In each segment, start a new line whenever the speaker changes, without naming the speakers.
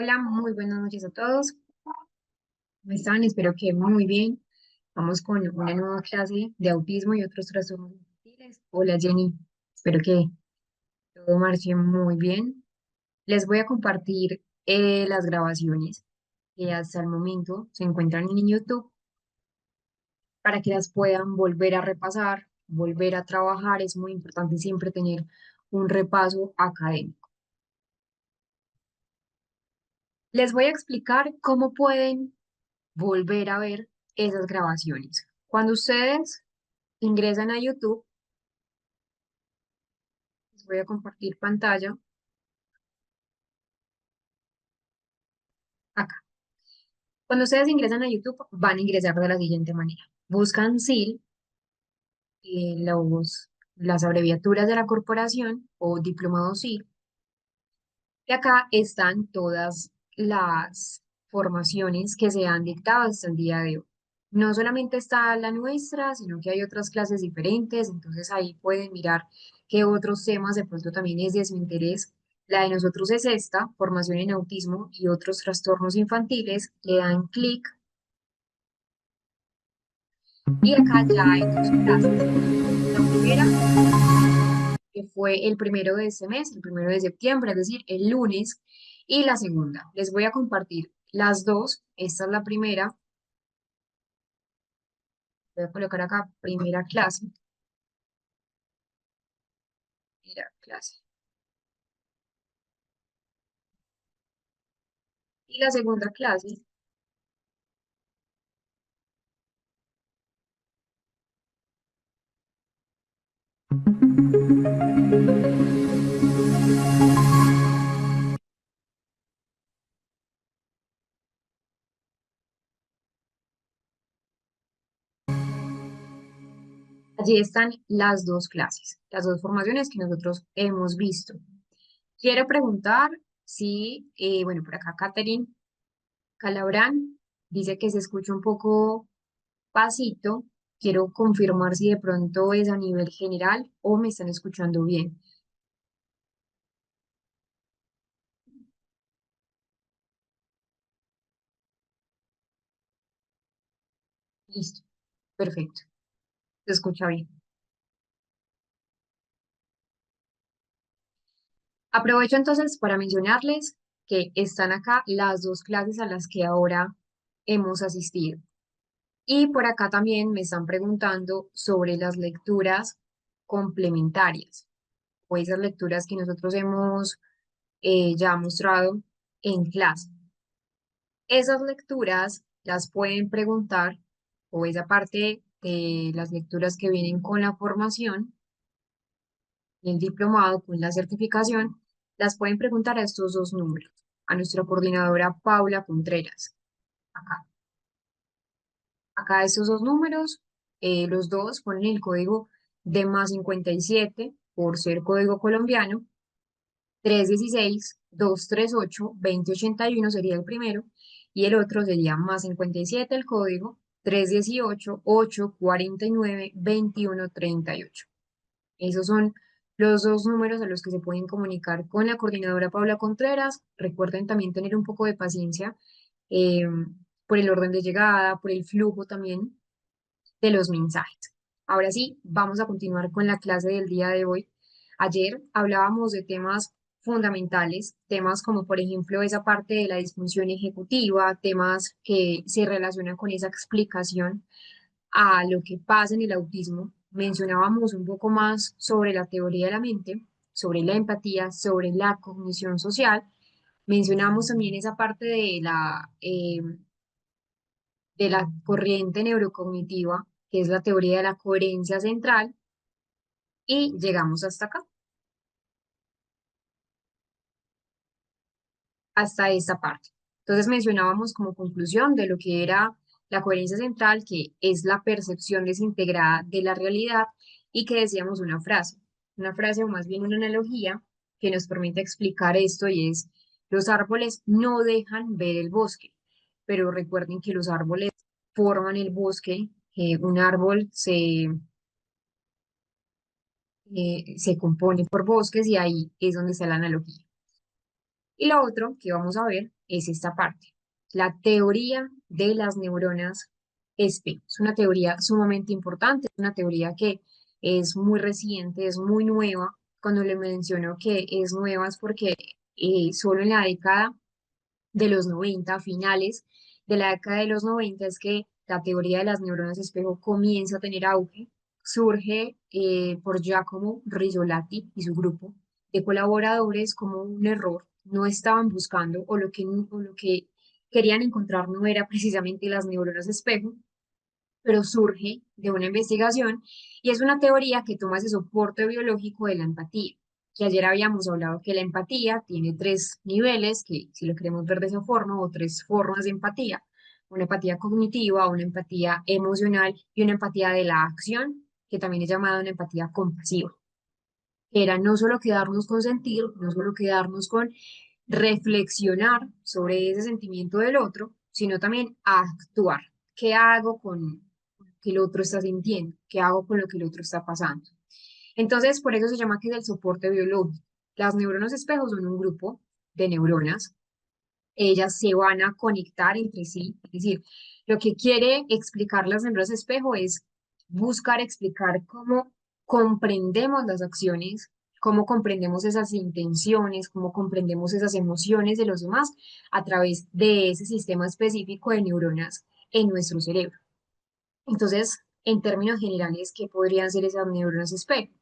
Hola, muy buenas noches a todos. ¿Cómo están? Espero que muy bien. Vamos con una nueva clase de autismo y otros trastornos infantiles. Hola, Jenny. Espero que todo marche muy bien. Les voy a compartir las grabaciones que hasta el momento se encuentran en YouTube para que las puedan volver a repasar, volver a trabajar. Es muy importante siempre tener un repaso académico. Les voy a explicar cómo pueden volver a ver esas grabaciones. Cuando ustedes ingresan a YouTube, les voy a compartir pantalla acá. Cuando ustedes ingresan a YouTube, van a ingresar de la siguiente manera. Buscan SIL, las abreviaturas de la corporación o diplomado SIL, y acá están todas las formaciones que se han dictado hasta el día de hoy. No solamente está la nuestra, sino que hay otras clases diferentes, entonces ahí pueden mirar qué otros temas de pronto también es de su interés. La de nosotros es esta, formación en autismo y otros trastornos infantiles. Le dan clic y acá ya hay dos clases. La primera, que fue el primero de este mes, el primero de septiembre, es decir, el lunes, y la segunda. Les voy a compartir las dos. Esta es la primera. Voy a colocar acá primera clase. Primera clase. Y la segunda clase. Allí están las dos clases, las dos formaciones que nosotros hemos visto. Quiero preguntar si, bueno, por acá Catherine Calabrán dice que se escucha un poco pasito. Quiero confirmar si de pronto es a nivel general o me están escuchando bien. Listo, perfecto, se escucha bien. Aprovecho entonces para mencionarles que están acá las dos clases a las que ahora hemos asistido. Y por acá también me están preguntando sobre las lecturas complementarias o esas lecturas que nosotros hemos ya mostrado en clase. Esas lecturas las pueden preguntar o esa parte de las lecturas que vienen con la formación, el diplomado, con la certificación, las pueden preguntar a estos dos números, a nuestra coordinadora Paula Contreras. Acá, acá estos dos números, los dos ponen el código de más 57 por ser código colombiano, 316-238-2081 sería el primero, y el otro sería más 57 el código, 318-849-2138. Esos son los dos números a los que se pueden comunicar con la coordinadora Paula Contreras. Recuerden también tener un poco de paciencia eh, por el orden de llegada, por el flujo también de los mensajes. Ahora sí, vamos a continuar con la clase del día de hoy. Ayer hablábamos de temas fundamentales, temas como por ejemplo esa parte de la disfunción ejecutiva, temas que se relacionan con esa explicación a lo que pasa en el autismo. Mencionábamos un poco más sobre la teoría de la mente, sobre la empatía, sobre la cognición social. Mencionamos también esa parte de la corriente neurocognitiva, que es la teoría de la coherencia central, y llegamos hasta acá, hasta esta parte. Entonces mencionábamos como conclusión de lo que era la coherencia central, que es la percepción desintegrada de la realidad, y que decíamos una frase o más bien una analogía que nos permite explicar esto, y es, los árboles no dejan ver el bosque, pero recuerden que los árboles forman el bosque, un árbol se compone por bosques y ahí es donde está la analogía. Y lo otro que vamos a ver es esta parte, la teoría de las neuronas espejo. Es una teoría sumamente importante, es una teoría que es muy reciente, es muy nueva. Cuando le menciono que es nueva es porque solo en la década de los 90 finales de la década de los 90 es que la teoría de las neuronas espejo comienza a tener auge. Surge por Giacomo Rizzolatti y su grupo de colaboradores como un error. No estaban buscando o lo que querían encontrar no era precisamente las neuronas espejo, pero surge de una investigación y es una teoría que toma ese soporte biológico de la empatía, que ayer habíamos hablado que la empatía tiene tres niveles, que si lo queremos ver de esa forma, o tres formas de empatía, una empatía cognitiva, una empatía emocional y una empatía de la acción, que también es llamada una empatía compasiva, que era no solo quedarnos con sentir, no solo quedarnos con reflexionar sobre ese sentimiento del otro, sino también actuar. ¿Qué hago con lo que el otro está sintiendo? ¿Qué hago con lo que el otro está pasando? Entonces, por eso se llama que es el soporte biológico. Las neuronas espejos son un grupo de neuronas. Ellas se van a conectar entre sí. Es decir, lo que quiere explicar las neuronas espejo es buscar explicar cómo comprendemos las acciones, cómo comprendemos esas intenciones, cómo comprendemos esas emociones de los demás a través de ese sistema específico de neuronas en nuestro cerebro. Entonces, en términos generales, ¿qué podrían ser esas neuronas espejo?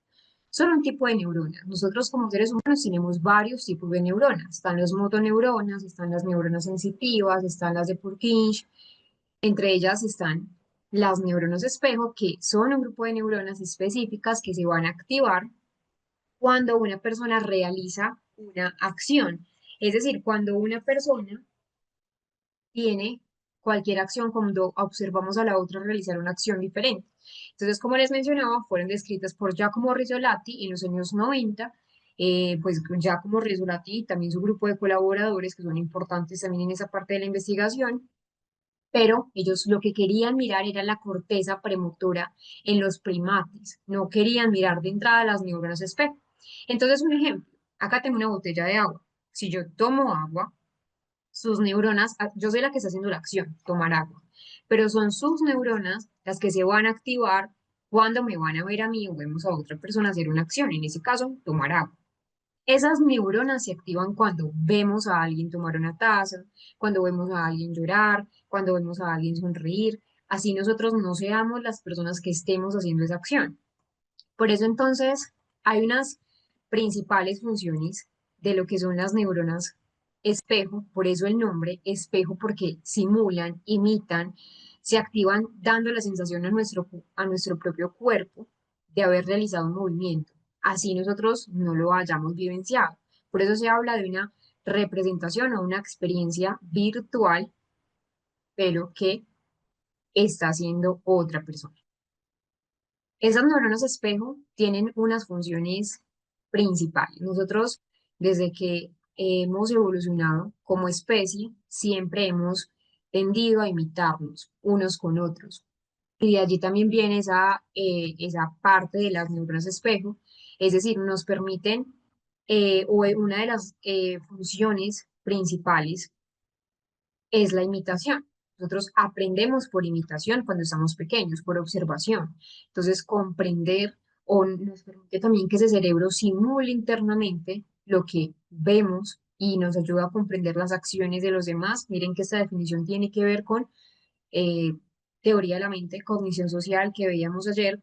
Son un tipo de neurona. Nosotros como seres humanos tenemos varios tipos de neuronas. Están las motoneuronas, están las neuronas sensitivas, están las de Purkinje. Entre ellas están las neuronas espejo, que son un grupo de neuronas específicas que se van a activar cuando una persona realiza una acción. Es decir, cuando una persona tiene cualquier acción cuando observamos a la otra realizar una acción diferente. Entonces, como les mencionaba, fueron descritas por Giacomo Rizzolatti en los años 90, pues Giacomo Rizzolatti y también su grupo de colaboradores, que son importantes también en esa parte de la investigación, pero ellos lo que querían mirar era la corteza premotora en los primates, no querían mirar de entrada las neuronas espejo. Entonces, un ejemplo, acá tengo una botella de agua. Si yo tomo agua, sus neuronas, yo soy la que está haciendo la acción, tomar agua, pero son sus neuronas las que se van a activar cuando me van a ver a mí o vemos a otra persona hacer una acción, en ese caso, tomar agua. Esas neuronas se activan cuando vemos a alguien tomar una taza, cuando vemos a alguien llorar, cuando vemos a alguien sonreír, así nosotros no seamos las personas que estemos haciendo esa acción. Por eso entonces hay unas principales funciones de lo que son las neuronas espejo, por eso el nombre espejo, porque simulan, imitan, se activan dando la sensación a nuestro propio cuerpo de haber realizado un movimiento. Así nosotros no lo hayamos vivenciado. Por eso se habla de una representación o una experiencia virtual, pero que está haciendo otra persona. Esas neuronas espejo tienen unas funciones principales. Nosotros, desde que hemos evolucionado como especie, siempre hemos tendido a imitarnos unos con otros. Y de allí también viene esa parte de las neuronas espejo, es decir, nos permiten, una de las funciones principales es la imitación. Nosotros aprendemos por imitación cuando estamos pequeños, por observación. Entonces, comprender o nos permite también que ese cerebro simule internamente lo que vemos y nos ayuda a comprender las acciones de los demás. Miren que esta definición tiene que ver con eh, teoría de la mente, cognición social que veíamos ayer,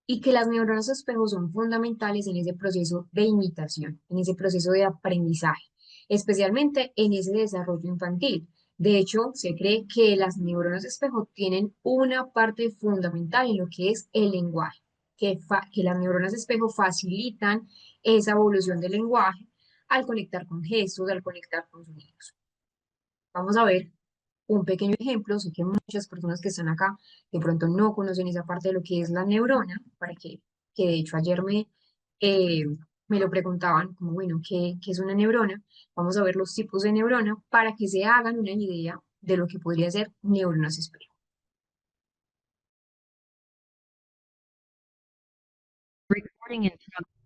y que las neuronas espejo son fundamentales en ese proceso de imitación, en ese proceso de aprendizaje, especialmente en ese desarrollo infantil. De hecho, se cree que las neuronas espejo tienen una parte fundamental en lo que es el lenguaje, que las neuronas espejo facilitan esa evolución del lenguaje al conectar con gestos, al conectar con sonidos. Vamos a ver un pequeño ejemplo. Sé que muchas personas que están acá de pronto no conocen esa parte de lo que es la neurona, que de hecho ayer eh, me lo preguntaban, como bueno, ¿qué es una neurona? Vamos a ver los tipos de neurona para que se hagan una idea de lo que podría ser neuronas espejo.
Recording in progress.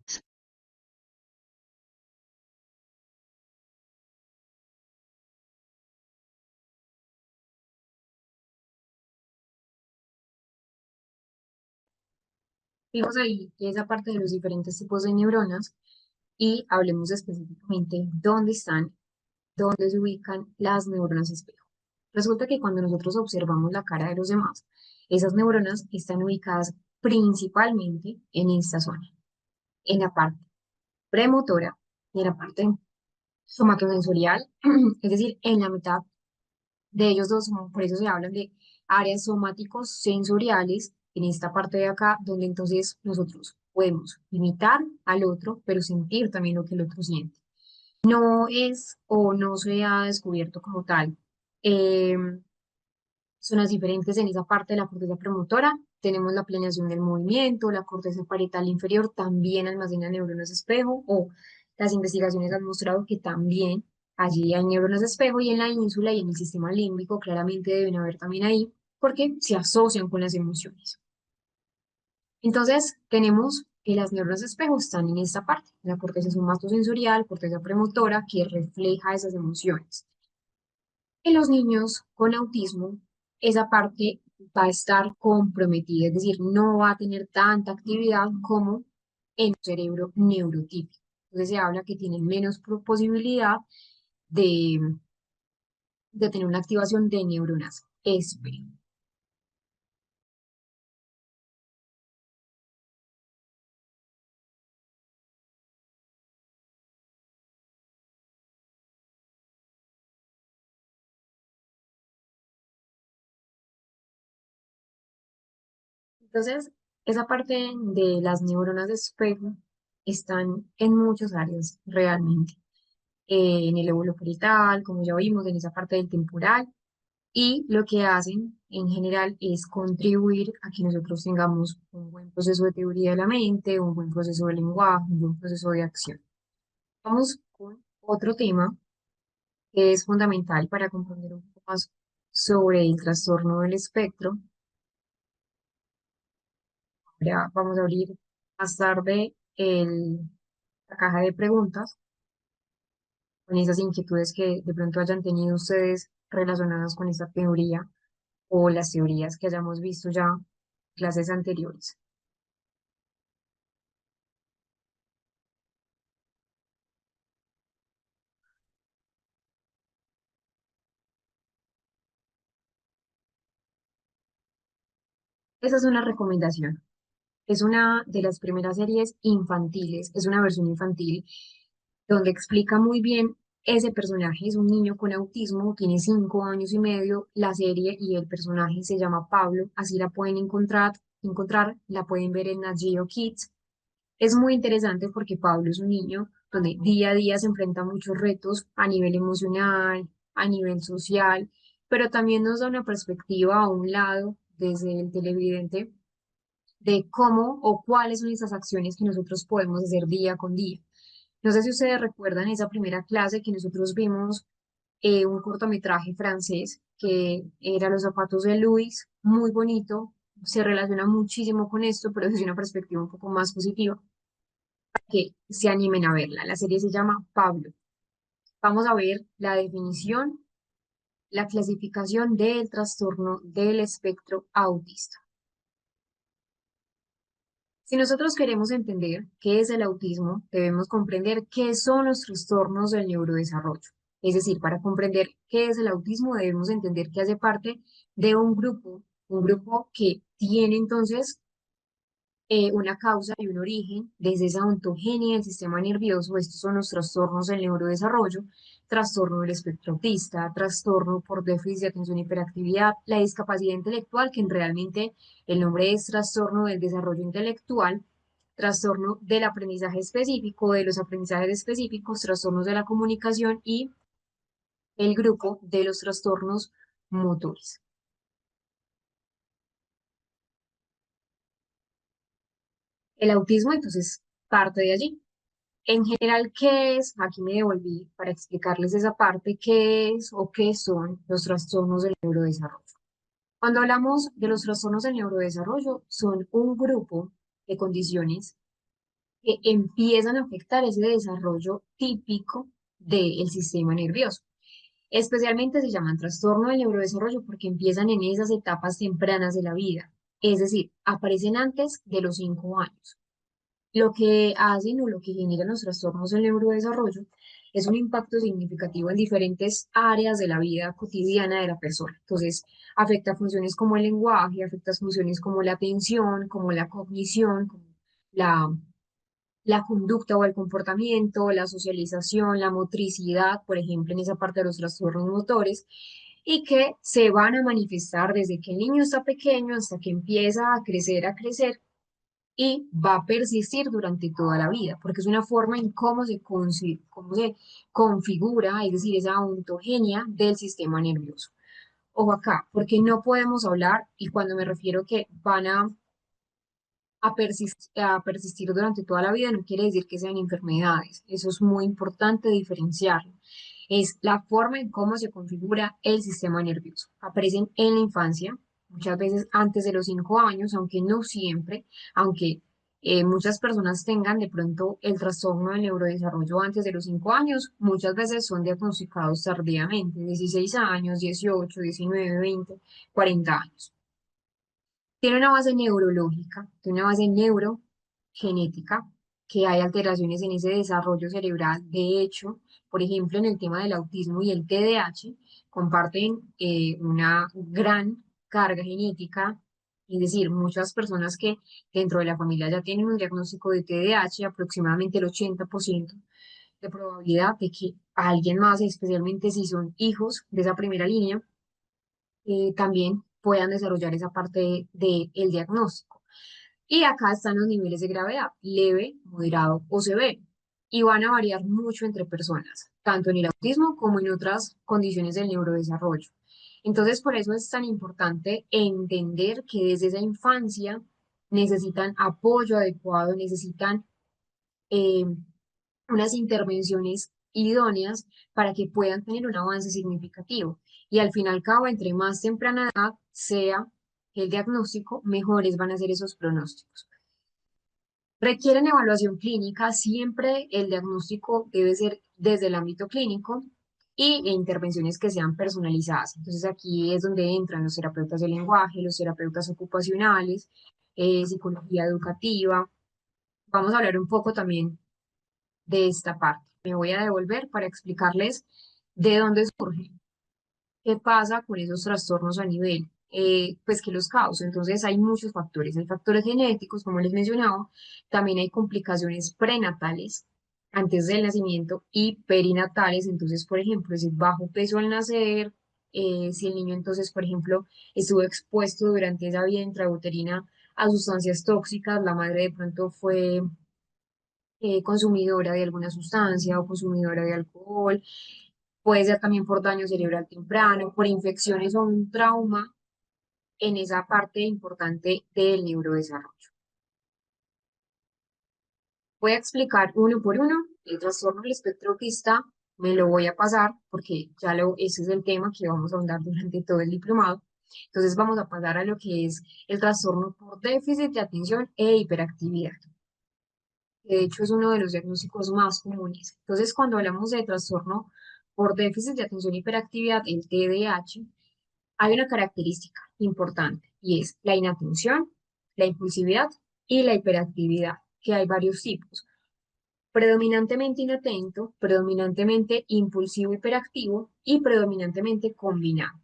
Vimos ahí esa parte de los diferentes tipos de neuronas y hablemos específicamente dónde están, dónde se ubican las neuronas espejo. Resulta que cuando nosotros observamos la cara de los demás, esas neuronas están ubicadas principalmente en esta zona, en la parte premotora y en la parte somatosensorial, es decir, en la mitad de ellos dos, por eso se hablan de áreas somáticos sensoriales en esta parte de acá, donde entonces nosotros podemos imitar al otro, pero sentir también lo que el otro siente. No es o no se ha descubierto como tal zonas diferentes en esa parte de la corteza premotora. Tenemos la planeación del movimiento, la corteza parietal inferior también almacena neuronas espejo, o las investigaciones han mostrado que también allí hay neuronas espejo, y en la ínsula y en el sistema límbico claramente deben haber también ahí, porque se asocian con las emociones. Entonces, tenemos que las neuronas espejo están en esta parte, la corteza somatosensorial, corteza premotora, que refleja esas emociones. En los niños con autismo, esa parte va a estar comprometida, es decir, no va a tener tanta actividad como en un cerebro neurotípico. Entonces se habla que tienen menos posibilidad de, de tener una activación de neuronas espejo. Entonces, esa parte de las neuronas de espejo están en muchas áreas realmente. En el lóbulo parietal, como ya vimos, en esa parte del temporal, y lo que hacen en general es contribuir a que nosotros tengamos un buen proceso de teoría de la mente, un buen proceso de lenguaje, un buen proceso de acción. Vamos con otro tema que es fundamental para comprender un poco más sobre el trastorno del espectro. Ahora vamos a abrir más tarde la caja de preguntas con esas inquietudes que de pronto hayan tenido ustedes relacionadas con esta teoría o las teorías que hayamos visto ya en clases anteriores. Esa es una recomendación. Es una de las primeras series infantiles, es una versión infantil donde explica muy bien ese personaje. Es un niño con autismo, tiene 5 años y medio, la serie y el personaje se llama Pablo, así la pueden encontrar, la pueden ver en Nat Geo Kids. Es muy interesante porque Pablo es un niño donde día a día se enfrenta a muchos retos a nivel emocional, a nivel social, pero también nos da una perspectiva a un lado desde el televidente de cómo o cuáles son esas acciones que nosotros podemos hacer día con día. No sé si ustedes recuerdan esa primera clase que nosotros vimos un cortometraje francés que era Los zapatos de Luis, muy bonito, se relaciona muchísimo con esto, pero desde una perspectiva un poco más positiva, que se animen a verla. La serie se llama Pablo. Vamos a ver la definición, la clasificación del trastorno del espectro autista. Si nosotros queremos entender qué es el autismo, debemos comprender qué son los trastornos del neurodesarrollo. Es decir, para comprender qué es el autismo, debemos entender que hace parte de un grupo que tiene entonces una causa y un origen desde esa ontogenia del sistema nervioso. Estos son los trastornos del neurodesarrollo, trastorno del espectro autista, trastorno por déficit de atención y hiperactividad, la discapacidad intelectual, que realmente el nombre es trastorno del desarrollo intelectual, trastorno del aprendizaje específico, de los aprendizajes específicos, trastornos de la comunicación y el grupo de los trastornos motores. El autismo, entonces, parte de allí. En general, ¿qué es? Aquí me devolví para explicarles esa parte, ¿qué es o qué son los trastornos del neurodesarrollo? Cuando hablamos de los trastornos del neurodesarrollo, son un grupo de condiciones que empiezan a afectar ese desarrollo típico del sistema nervioso. Especialmente se llaman trastorno del neurodesarrollo porque empiezan en esas etapas tempranas de la vida. es decir, aparecen antes de los 5 años. Lo que hacen o lo que generan los trastornos del neurodesarrollo es un impacto significativo en diferentes áreas de la vida cotidiana de la persona. Entonces, afecta funciones como el lenguaje, afecta funciones como la atención, como la cognición, como la, la conducta o el comportamiento, la socialización, la motricidad, por ejemplo, en esa parte de los trastornos motores, y que se van a manifestar desde que el niño está pequeño hasta que empieza a crecer y va a persistir durante toda la vida, porque es una forma en cómo se configura, es decir, esa ontogenia del sistema nervioso. Ojo acá, porque no podemos hablar, y cuando me refiero que van a persistir durante toda la vida, no quiere decir que sean enfermedades. Eso es muy importante diferenciarlo. Es la forma en cómo se configura el sistema nervioso. Aparecen en la infancia, muchas veces antes de los 5 años, aunque no siempre, aunque muchas personas tengan de pronto el trastorno del neurodesarrollo antes de los 5 años, muchas veces son diagnosticados tardíamente, 16 años, 18, 19, 20, 40 años. Tiene una base neurológica, tiene una base neurogenética, que hay alteraciones en ese desarrollo cerebral. De hecho, por ejemplo, en el tema del autismo y el TDAH, comparten una gran carga genética, es decir, muchas personas que dentro de la familia ya tienen un diagnóstico de TDAH, aproximadamente el 80% de probabilidad de que alguien más, especialmente si son hijos de esa primera línea, también puedan desarrollar esa parte del diagnóstico. Y acá están los niveles de gravedad, leve, moderado o severo. Y van a variar mucho entre personas, tanto en el autismo como en otras condiciones del neurodesarrollo. Entonces, por eso es tan importante entender que desde esa infancia necesitan apoyo adecuado, necesitan eh, unas intervenciones idóneas para que puedan tener un avance significativo. Y al fin y al cabo, entre más temprana edad sea el diagnóstico, mejores van a ser esos pronósticos. Requieren evaluación clínica, siempre el diagnóstico debe ser desde el ámbito clínico e intervenciones que sean personalizadas. Entonces aquí es donde entran los terapeutas del lenguaje, los terapeutas ocupacionales, psicología educativa. Vamos a hablar un poco también de esta parte. Me voy a devolver para explicarles de dónde surge, qué pasa con esos trastornos a nivel, pues que los causa. Entonces hay muchos factores. Hay factores genéticos, como les mencionaba, también hay complicaciones prenatales antes del nacimiento y perinatales. Entonces, por ejemplo, ese bajo peso al nacer, si el niño entonces, por ejemplo, estuvo expuesto durante esa vía intrauterina a sustancias tóxicas, la madre de pronto fue consumidora de alguna sustancia o consumidora de alcohol, puede ser también por daño cerebral temprano, por infecciones o un trauma en esa parte importante del neurodesarrollo. Voy a explicar uno por uno el trastorno del espectro autista, me lo voy a pasar porque ese es el tema que vamos a ahondar durante todo el diplomado. Entonces vamos a pasar a lo que es el trastorno por déficit de atención e hiperactividad. De hecho es uno de los diagnósticos más comunes. Entonces, cuando hablamos de trastorno por déficit de atención y hiperactividad, el TDAH, hay una característica importante y es la inatención, la impulsividad y la hiperactividad, que hay varios tipos. Predominantemente inatento, predominantemente impulsivo hiperactivo y predominantemente combinado.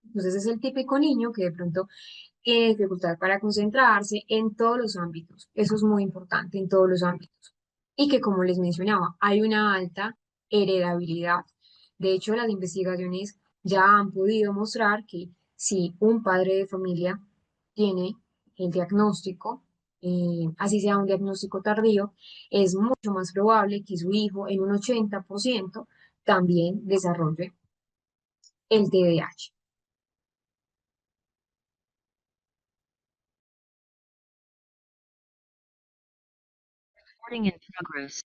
Entonces es el típico niño que de pronto tiene dificultad para concentrarse en todos los ámbitos. Eso es muy importante en todos los ámbitos. Y que, como les mencionaba, hay una alta heredabilidad. De hecho, las investigaciones ya han podido mostrar que si un padre de familia tiene el diagnóstico, así sea un diagnóstico tardío, es mucho más probable que su hijo en un 80% también desarrolle el TDAH.
Recording in progress.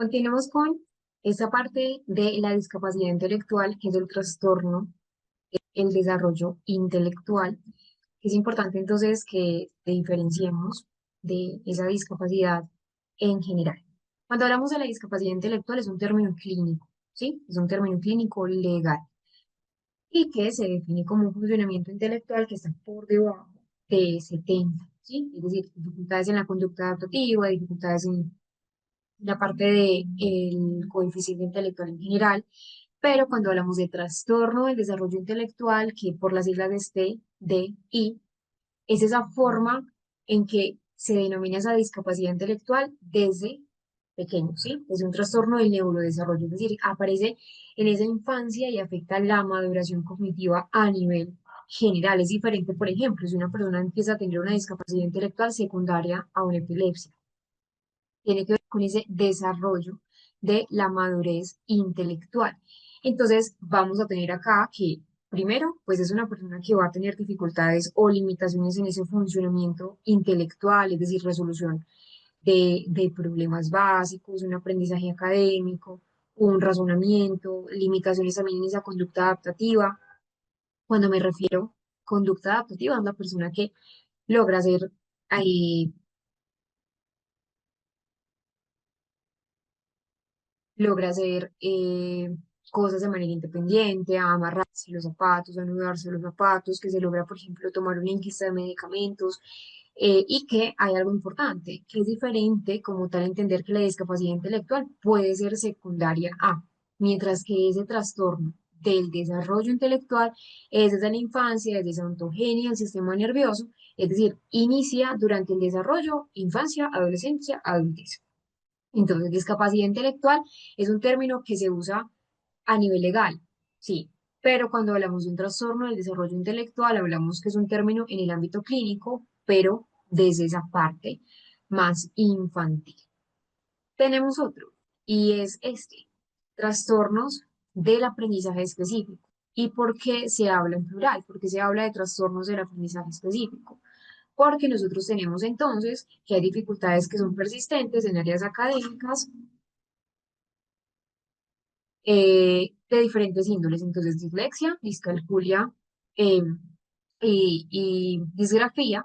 Continuamos con esta parte de la discapacidad intelectual, que es el trastorno, el desarrollo intelectual. Es importante entonces que diferenciemos de esa discapacidad en general. Cuando hablamos de la discapacidad intelectual es un término clínico, ¿sí? Es un término clínico legal y que se define como un funcionamiento intelectual que está por debajo de 70, ¿sí? Es decir, dificultades en la conducta adaptativa, dificultades en la parte del coeficiente intelectual en general, pero cuando hablamos de trastorno del desarrollo intelectual, que por las siglas de STE, D, I, es esa forma en que se denomina esa discapacidad intelectual desde pequeño, ¿sí? Es un trastorno del neurodesarrollo, es decir, aparece en esa infancia y afecta la maduración cognitiva a nivel general. Es diferente, por ejemplo, si una persona empieza a tener una discapacidad intelectual secundaria a una epilepsia, tiene que ver con ese desarrollo de la madurez intelectual. Entonces, vamos a tener acá que, primero, pues es una persona que va a tener dificultades o limitaciones en ese funcionamiento intelectual, es decir, resolución de problemas básicos, un aprendizaje académico, un razonamiento, limitaciones también en esa conducta adaptativa. Cuando me refiero a conducta adaptativa, es la persona que logra hacer eh, logra hacer cosas de manera independiente, a amarrarse los zapatos, a anudarse los zapatos, que se logra, por ejemplo, tomar una ingesta de medicamentos, y que hay algo importante, que es diferente como tal entender que la discapacidad intelectual puede ser secundaria a, mientras que ese trastorno del desarrollo intelectual es desde la infancia, desde esa ontogenia del sistema nervioso, es decir, inicia durante el desarrollo, infancia, adolescencia, adultez. Entonces, discapacidad intelectual es un término que se usa a nivel legal, sí, pero cuando hablamos de un trastorno del desarrollo intelectual, hablamos que es un término en el ámbito clínico, pero desde esa parte más infantil. Tenemos otro, y es este, trastornos del aprendizaje específico. ¿Y por qué se habla en plural? Porque se habla de trastornos del aprendizaje específico. Porque nosotros tenemos entonces que hay dificultades que son persistentes en áreas académicas, de diferentes índoles. Entonces, dislexia, discalculia, eh, y disgrafía.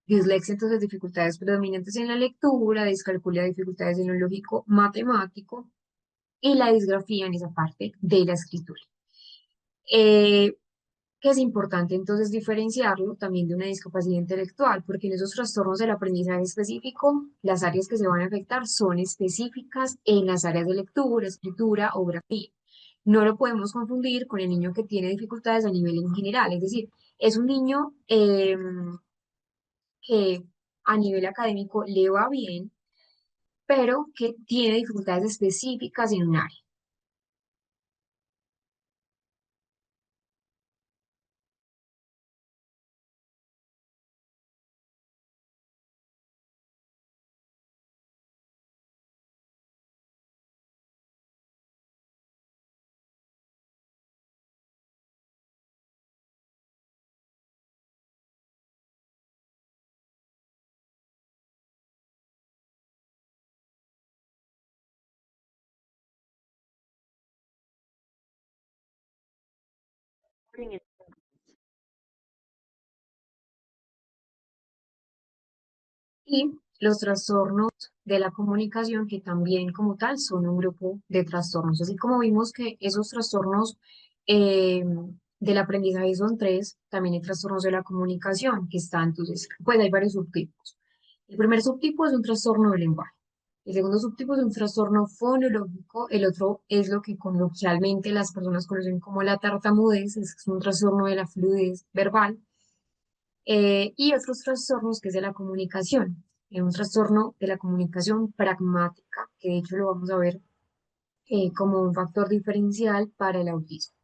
Dislexia, entonces, dificultades predominantes en la lectura, discalculia, dificultades en lo lógico matemático, y la disgrafía en esa parte de la escritura. Eh, que es importante entonces diferenciarlo también de una discapacidad intelectual, porque en esos trastornos del aprendizaje específico, las áreas que se van a afectar son específicas en las áreas de lectura, escritura o grafía. No lo podemos confundir con el niño que tiene dificultades a nivel en general, es decir, es un niño que a nivel académico le va bien, pero que tiene dificultades específicas en un área.
Recording in
Y los trastornos de la comunicación, que también como tal son un grupo de trastornos. Así como vimos que esos trastornos eh, del aprendizaje son tres, también hay trastornos de la comunicación, que están, entonces, pues hay varios subtipos. El primer subtipo es un trastorno del lenguaje. El segundo subtipo es un trastorno fonológico. El otro es lo que coloquialmente las personas conocen como la tartamudez, es un trastorno de la fluidez verbal. Y otros trastornos que es de la comunicación, un trastorno de la comunicación pragmática, que de hecho lo vamos a ver como un factor diferencial para el autismo.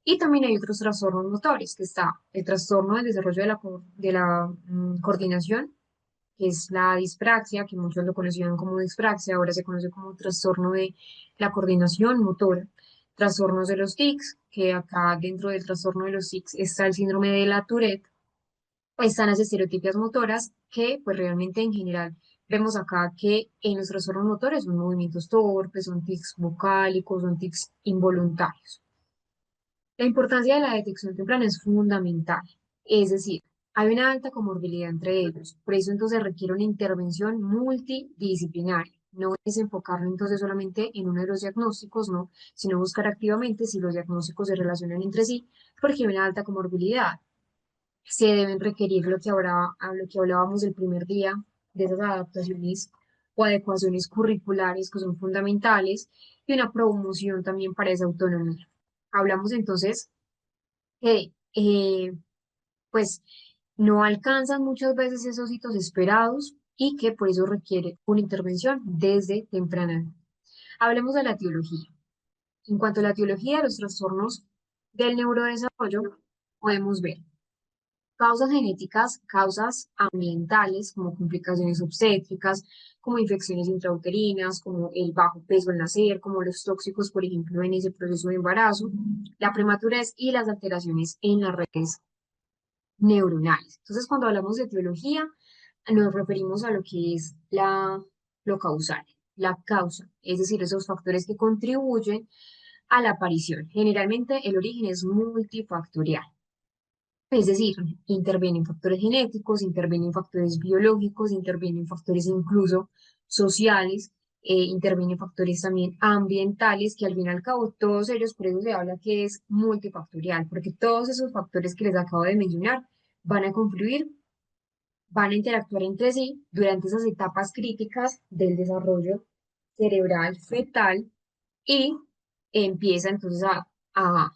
Y también hay otros trastornos motores, que está el trastorno del desarrollo de la coordinación, que es la dispraxia, que muchos lo conocían como dispraxia, ahora se conoce como trastorno de la coordinación motora. Trastornos de los tics, que acá dentro del trastorno de los tics está el síndrome de la Tourette. Están las estereotipias motoras, que pues realmente en general vemos acá que en los trastornos motores son movimientos torpes, son tics vocálicos, son tics involuntarios. La importancia de la detección temprana es fundamental, es decir, hay una alta comorbilidad entre ellos, por eso entonces requiere una intervención multidisciplinaria. No es enfocarlo entonces solamente en uno de los diagnósticos, no, sino buscar activamente si los diagnósticos se relacionan entre sí, porque hay una alta comorbilidad. Se deben requerir lo que ahora, a lo que hablábamos el primer día, de esas adaptaciones o adecuaciones curriculares que son fundamentales y una promoción también para esa autonomía. Hablamos entonces que pues no alcanzan muchas veces esos hitos esperados y que por eso requiere una intervención desde temprana edad. Hablemos de la etiología. En cuanto a la etiología de los trastornos del neurodesarrollo, podemos ver causas genéticas, causas ambientales, como complicaciones obstétricas, como infecciones intrauterinas, como el bajo peso al nacer, como los tóxicos, por ejemplo, en ese proceso de embarazo, la prematurez y las alteraciones en las redes neuronales. Entonces, cuando hablamos de etiología, nos referimos a lo que es lo causal, la causa, es decir, esos factores que contribuyen a la aparición. Generalmente el origen es multifactorial. Es decir, intervienen factores genéticos, intervienen factores biológicos, intervienen factores incluso sociales, intervienen factores también ambientales, que al fin y al cabo todos ellos, por eso se habla que es multifactorial, porque todos esos factores que les acabo de mencionar van a confluir, van a interactuar entre sí durante esas etapas críticas del desarrollo cerebral fetal y empieza entonces a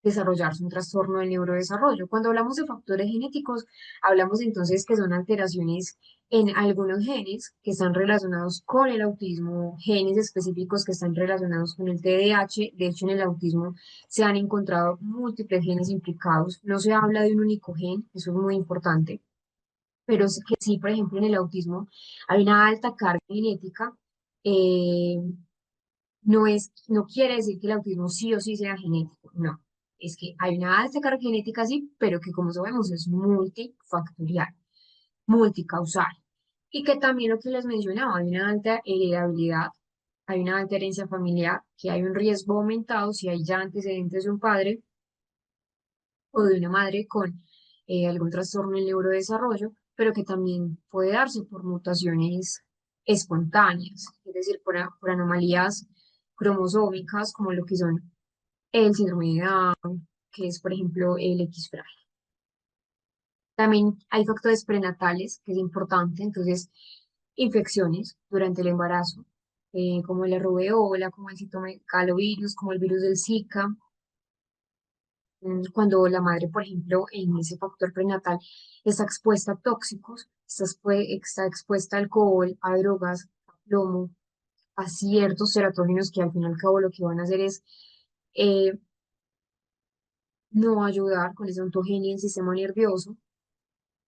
desarrollarse un trastorno del neurodesarrollo. Cuando hablamos de factores genéticos, hablamos entonces que son alteraciones en algunos genes que están relacionados con el autismo, genes específicos que están relacionados con el TDAH. De hecho, en el autismo se han encontrado múltiples genes implicados. No se habla de un único gen, eso es muy importante, pero sí que sí, por ejemplo, en el autismo hay una alta carga genética. eh, no quiere decir que el autismo sí o sí sea genético, no. Es que hay una alta carga genética, sí, pero que como sabemos es multifactorial, multicausal. Y que también lo que les mencionaba, hay una alta heredabilidad, hay una alta herencia familiar, que hay un riesgo aumentado si hay ya antecedentes de un padre o de una madre con algún trastorno en neurodesarrollo, pero que también puede darse por mutaciones espontáneas, es decir, por anomalías cromosómicas como lo que son el síndrome de Down, que es, por ejemplo, el X frágil. También hay factores prenatales, que es importante, entonces, infecciones durante el embarazo, como la rubeola, como el citomegalovirus, como el virus del Zika, cuando la madre, por ejemplo, en ese factor prenatal está expuesta a tóxicos, está expuesta a alcohol, a drogas, a plomo, a ciertos teratógenos que al fin y al cabo lo que van a hacer es eh, no ayudar con esa ontogenia en el sistema nervioso.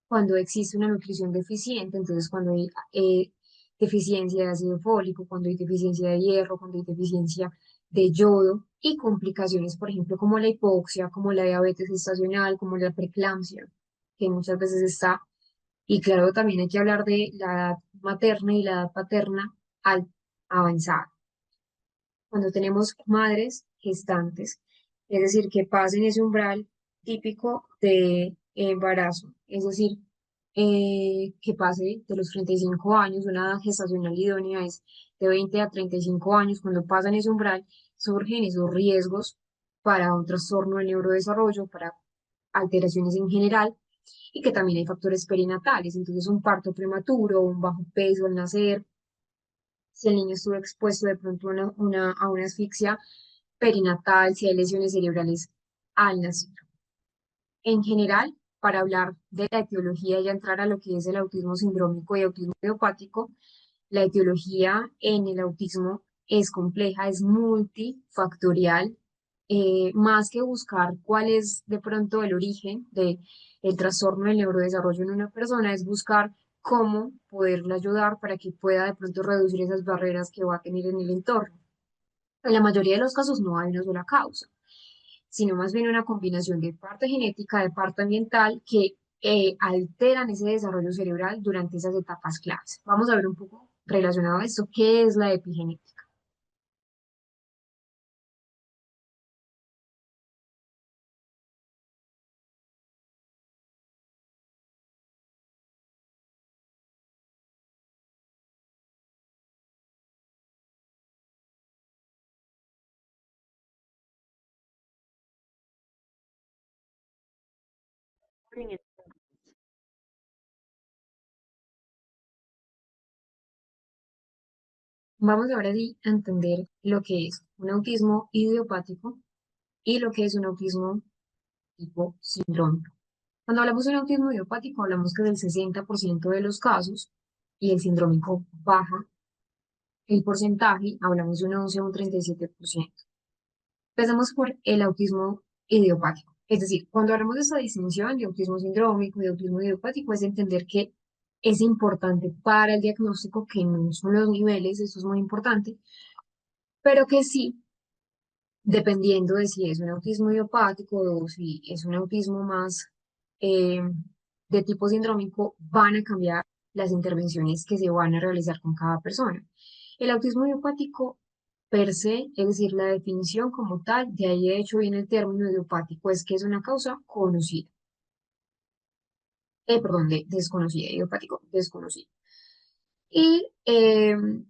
Cuando existe una nutrición deficiente, entonces cuando hay deficiencia de ácido fólico, cuando hay deficiencia de hierro, cuando hay deficiencia de yodo y complicaciones, por ejemplo, como la hipoxia, como la diabetes estacional, como la preeclampsia, que muchas veces está. Y claro, también hay que hablar de la edad materna y la edad paterna avanzada. Cuando tenemos madres gestantes, es decir, que pasen ese umbral típico de embarazo, es decir, que pase de los 35 años, una edad gestacional idónea es de 20 a 35 años, cuando pasan ese umbral, surgen esos riesgos para un trastorno del neurodesarrollo, para alteraciones en general, y que también hay factores perinatales, entonces un parto prematuro, un bajo peso al nacer, si el niño estuvo expuesto de pronto a a una asfixia perinatal, si hay lesiones cerebrales al nacer. En general, para hablar de la etiología y entrar a lo que es el autismo sindrómico y autismo idiopático, la etiología en el autismo es compleja, es multifactorial, más que buscar cuál es de pronto el origen del trastorno del neurodesarrollo en una persona, es buscar cómo poderle ayudar para que pueda de pronto reducir esas barreras que va a tener en el entorno. En la mayoría de los casos no hay una sola causa, sino más bien una combinación de parte genética, de parte ambiental, que alteran ese desarrollo cerebral durante esas etapas claves. Vamos a ver un poco relacionado a esto, ¿qué es la epigenética?
Recording in progress.
Vamos ahora sí a entender lo que es un autismo idiopático y lo que es un autismo tipo sindrómico. Cuando hablamos de un autismo idiopático, hablamos que del 60% de los casos y el sindrómico baja el porcentaje, hablamos de un 11 a un 37%. Empezamos por el autismo idiopático. Es decir, cuando hablamos de esta distinción de autismo sindrómico y autismo idiopático, es entender que es importante para el diagnóstico que no son los niveles, eso es muy importante, pero que sí, dependiendo de si es un autismo idiopático o si es un autismo más eh, de tipo sindrómico, van a cambiar las intervenciones que se van a realizar con cada persona. El autismo idiopático per se, es decir, la definición como tal, de ahí de hecho viene el término idiopático, es que es una causa conocida, perdón, desconocida, idiopático, desconocido. Y en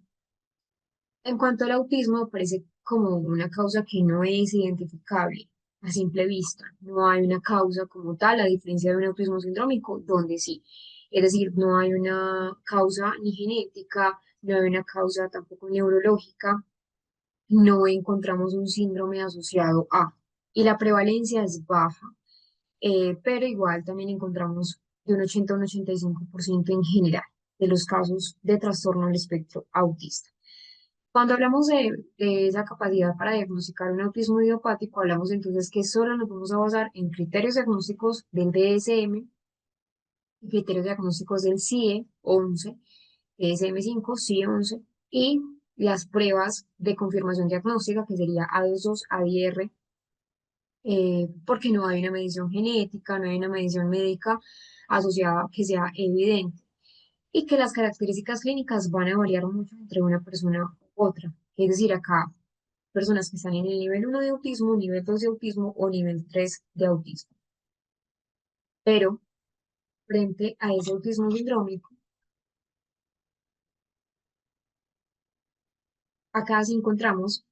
cuanto al autismo, aparece como una causa que no es identificable a simple vista. No hay una causa como tal, a diferencia de un autismo sindrómico, donde sí. Es decir, no hay una causa ni genética, no hay una causa tampoco neurológica, no encontramos un síndrome asociado a. Y la prevalencia es baja, pero igual también encontramos de un 80 a un 85% en general de los casos de trastorno del espectro autista. Cuando hablamos de esa capacidad para diagnosticar un autismo idiopático, hablamos entonces que solo nos vamos a basar en criterios diagnósticos del DSM y criterios diagnósticos del CIE-11, DSM-5, CIE-11 y las pruebas de confirmación diagnóstica, que sería A22, ADR, porque no hay una medición genética, no hay una medición médica asociada que sea evidente y que las características clínicas van a variar mucho entre una persona u otra. Es decir, acá personas que están en el nivel 1 de autismo, nivel 2 de autismo o nivel 3 de autismo. Pero frente a ese autismo sindrómico, acá sí encontramos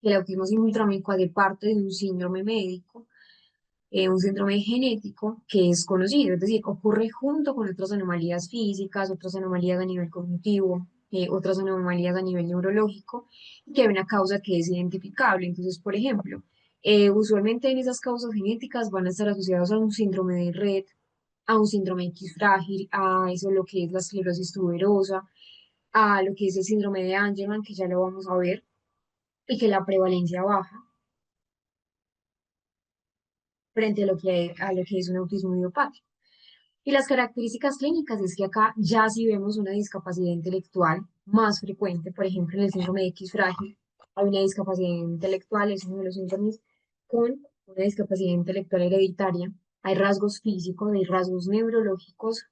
que el autismo sindrómico hace parte de un síndrome médico, un síndrome genético que es conocido, es decir, ocurre junto con otras anomalías físicas, otras anomalías a nivel cognitivo, otras anomalías a nivel neurológico, y que hay una causa que es identificable. Entonces, por ejemplo, usualmente en esas causas genéticas van a estar asociados a un síndrome de Rett, a un síndrome X frágil, a eso lo que es la esclerosis tuberosa, a lo que es el síndrome de Angelman, que ya lo vamos a ver, y que la prevalencia baja frente a lo que es un autismo idiopático. Y las características clínicas es que acá ya si vemos una discapacidad intelectual más frecuente, por ejemplo, en el síndrome de X frágil, hay una discapacidad intelectual, es uno de los síntomas con una discapacidad intelectual hereditaria. Hay rasgos físicos, hay rasgos neurológicos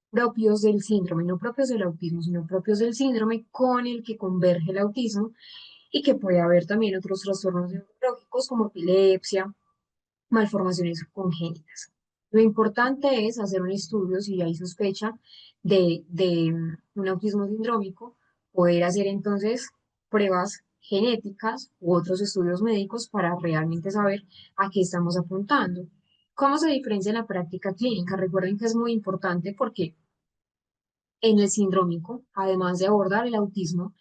propios del síndrome, no propios del autismo, sino propios del síndrome con el que converge el autismo y que puede haber también otros trastornos neurológicos como epilepsia, malformaciones congénitas. Lo importante es hacer un estudio si hay sospecha de un autismo sindrómico, poder hacer entonces pruebas genéticas u otros estudios médicos para realmente saber a qué estamos apuntando. ¿Cómo se diferencia en la práctica clínica? Recuerden que es muy importante porque en el sindrómico, además de abordar el autismo,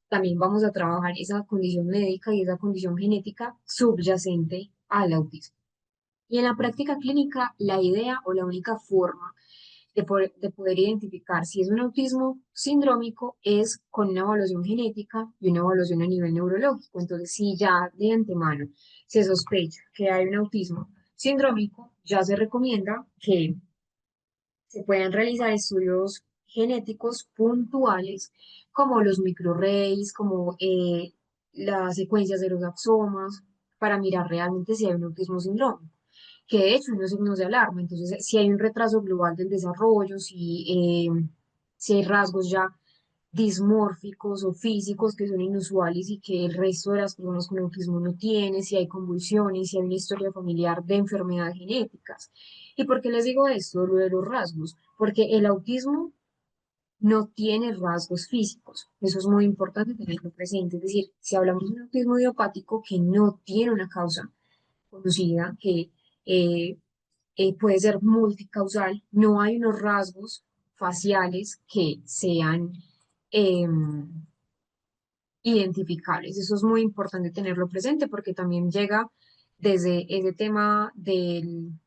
también vamos a trabajar esa condición médica y esa condición genética subyacente al autismo. Y en la práctica clínica, la idea o la única forma de poder identificar si es un autismo sindrómico es con una evaluación genética y una evaluación a nivel neurológico. Entonces, si ya de antemano se sospecha que hay un autismo sindrómico, ya se recomienda que se puedan realizar estudios genéticos puntuales como los microarrays, como las secuencias de los axomas, para mirar realmente si hay un autismo sindrómico. que de hecho hay unos signos de alarma. Entonces, si hay un retraso global del desarrollo, si hay rasgos ya dismórficos o físicos que son inusuales y que el resto de las personas con autismo no tiene, si hay convulsiones, si hay una historia familiar de enfermedades genéticas. ¿Y por qué les digo esto, lo de los rasgos? Porque el autismo no tiene rasgos físicos. Eso es muy importante tenerlo presente. Es decir, si hablamos de un autismo idiopático que no tiene una causa conocida, que eh, puede ser multicausal, no hay unos rasgos faciales que sean identificables. Eso es muy importante tenerlo presente porque también llega desde ese tema del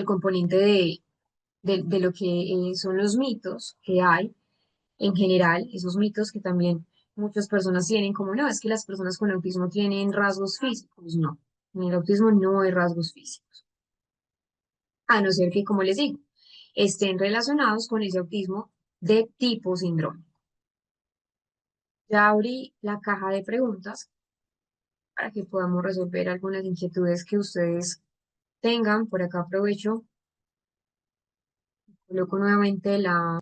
componente de lo que son los mitos que hay en general, esos mitos que también muchas personas tienen, como no, es que las personas con autismo tienen rasgos físicos. No, en el autismo no hay rasgos físicos, a no ser que, como les digo, estén relacionados con ese autismo de tipo síndrome. Ya abrí la caja de preguntas para que podamos resolver algunas inquietudes que ustedes tengan. Por acá aprovecho, coloco nuevamente la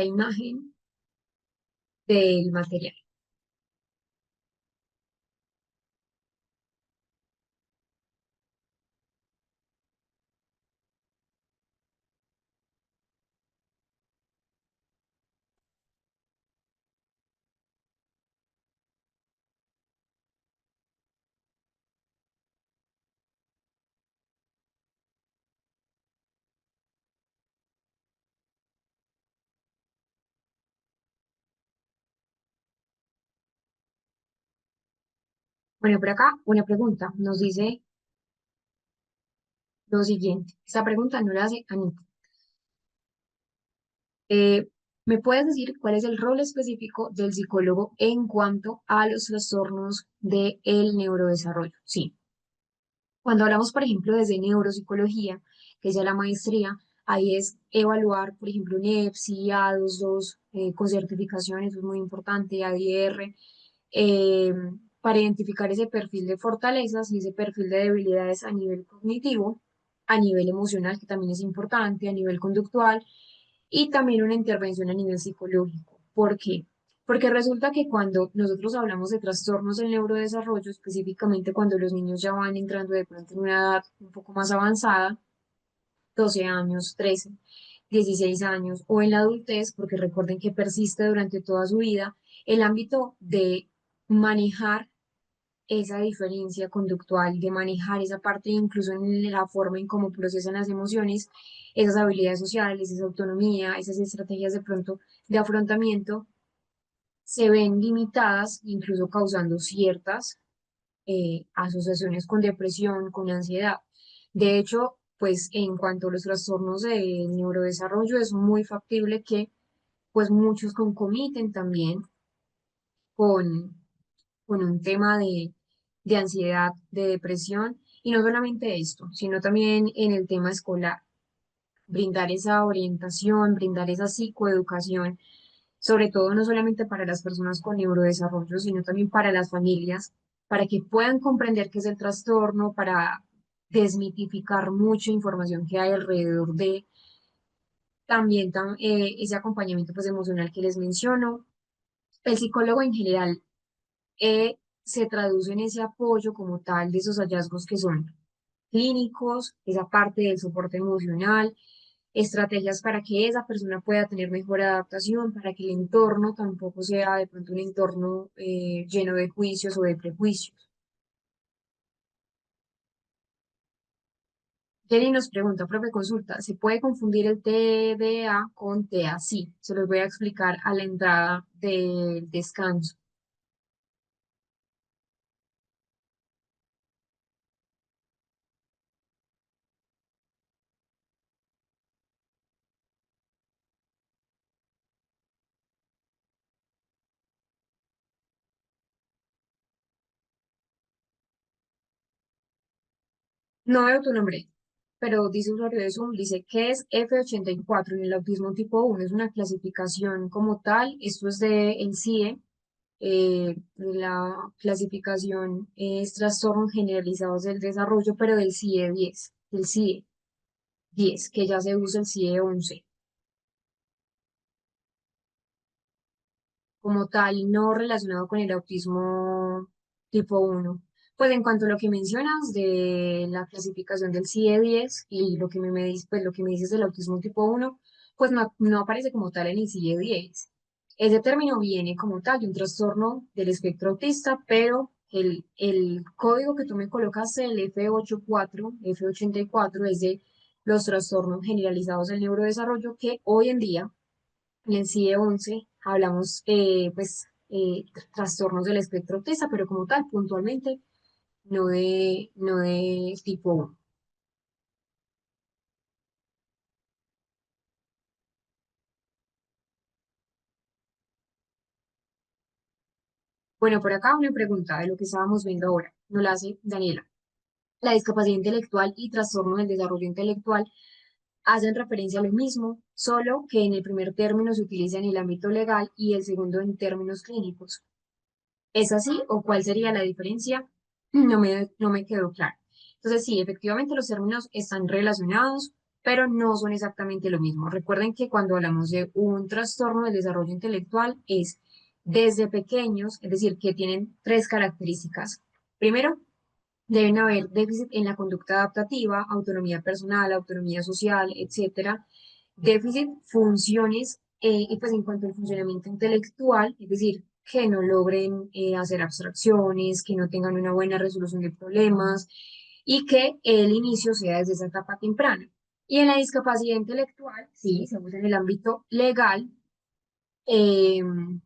imagen del material. Bueno, por acá una pregunta nos dice lo siguiente. Esta pregunta no la hace Anita. Eh, ¿Me puedes decir cuál es el rol específico del psicólogo en cuanto a los trastornos del neurodesarrollo? Sí. Cuando hablamos, por ejemplo, desde neuropsicología, que es ya la maestría, ahí es evaluar, por ejemplo, NEPSI, A22, con certificaciones, eso es muy importante, ADR, eh, para identificar ese perfil de fortalezas y ese perfil de debilidades a nivel cognitivo, a nivel emocional, que también es importante, a nivel conductual, y también una intervención a nivel psicológico. ¿Por qué? Porque resulta que cuando nosotros hablamos de trastornos del neurodesarrollo, específicamente cuando los niños ya van entrando de pronto en una edad un poco más avanzada, 12 años, 13, 16 años o en la adultez, porque recuerden que persiste durante toda su vida, el ámbito de manejar esa diferencia conductual, de manejar esa parte, incluso en la forma en cómo procesan las emociones, esas habilidades sociales, esa autonomía, esas estrategias de pronto de afrontamiento, se ven limitadas, incluso causando ciertas asociaciones con depresión, con ansiedad. De hecho, pues en cuanto a los trastornos de neurodesarrollo, es muy factible que pues muchos concomiten también con un tema de ansiedad, de depresión, y no solamente esto, sino también en el tema escolar, brindar esa orientación, brindar esa psicoeducación, sobre todo no solamente para las personas con neurodesarrollo, sino también para las familias, para que puedan comprender qué es el trastorno, para desmitificar mucha información que hay alrededor de también ese acompañamiento pues, emocional que les menciono. El psicólogo en general se traduce en ese apoyo como tal de esos hallazgos que son clínicos, esa parte del soporte emocional, estrategias para que esa persona pueda tener mejor adaptación, para que el entorno tampoco sea de pronto un entorno lleno de juicios o de prejuicios. Jenny nos pregunta, profe, consulta, ¿se puede confundir el TDA con TEA? Sí, se los voy a explicar a la entrada del descanso. No veo tu nombre, pero dice usuario de Zoom, dice que es F84 en el autismo tipo 1, es una clasificación como tal, esto es de el CIE, la clasificación es trastornos generalizados del desarrollo, pero del CIE 10, del CIE 10, que ya se usa el CIE 11. Como tal, no relacionado con el autismo tipo 1. Pues en cuanto a lo que mencionas de la clasificación del CIE-10 y lo que pues lo que me dices del autismo tipo 1, pues no aparece como tal en el CIE-10. Ese término viene como tal de un trastorno del espectro autista, pero el código que tú me colocaste, el F84, F84, es de los trastornos generalizados del neurodesarrollo que hoy en día en el CIE 11 hablamos, trastornos del espectro autista, pero como tal, puntualmente, no de tipo 1. Bueno, por acá una pregunta de lo que estábamos viendo ahora. Nos la hace Daniela. La discapacidad intelectual y trastorno del desarrollo intelectual hacen referencia a lo mismo, solo que en el primer término se utiliza en el ámbito legal y el segundo en términos clínicos. ¿Es así o cuál sería la diferencia? No me quedó claro. Entonces, sí, efectivamente los términos están relacionados, pero no son exactamente lo mismo. Recuerden que cuando hablamos de un trastorno del desarrollo intelectual es desde pequeños, es decir, que tienen tres características. Primero, deben haber déficit en la conducta adaptativa, autonomía personal, autonomía social, etcétera. Déficit, funciones, y pues en cuanto al funcionamiento intelectual, es decir, que no logren hacer abstracciones, que no tengan una buena resolución de problemas y que el inicio sea desde esa etapa temprana. Y en la discapacidad intelectual, sí, se usa en el ámbito legal, em,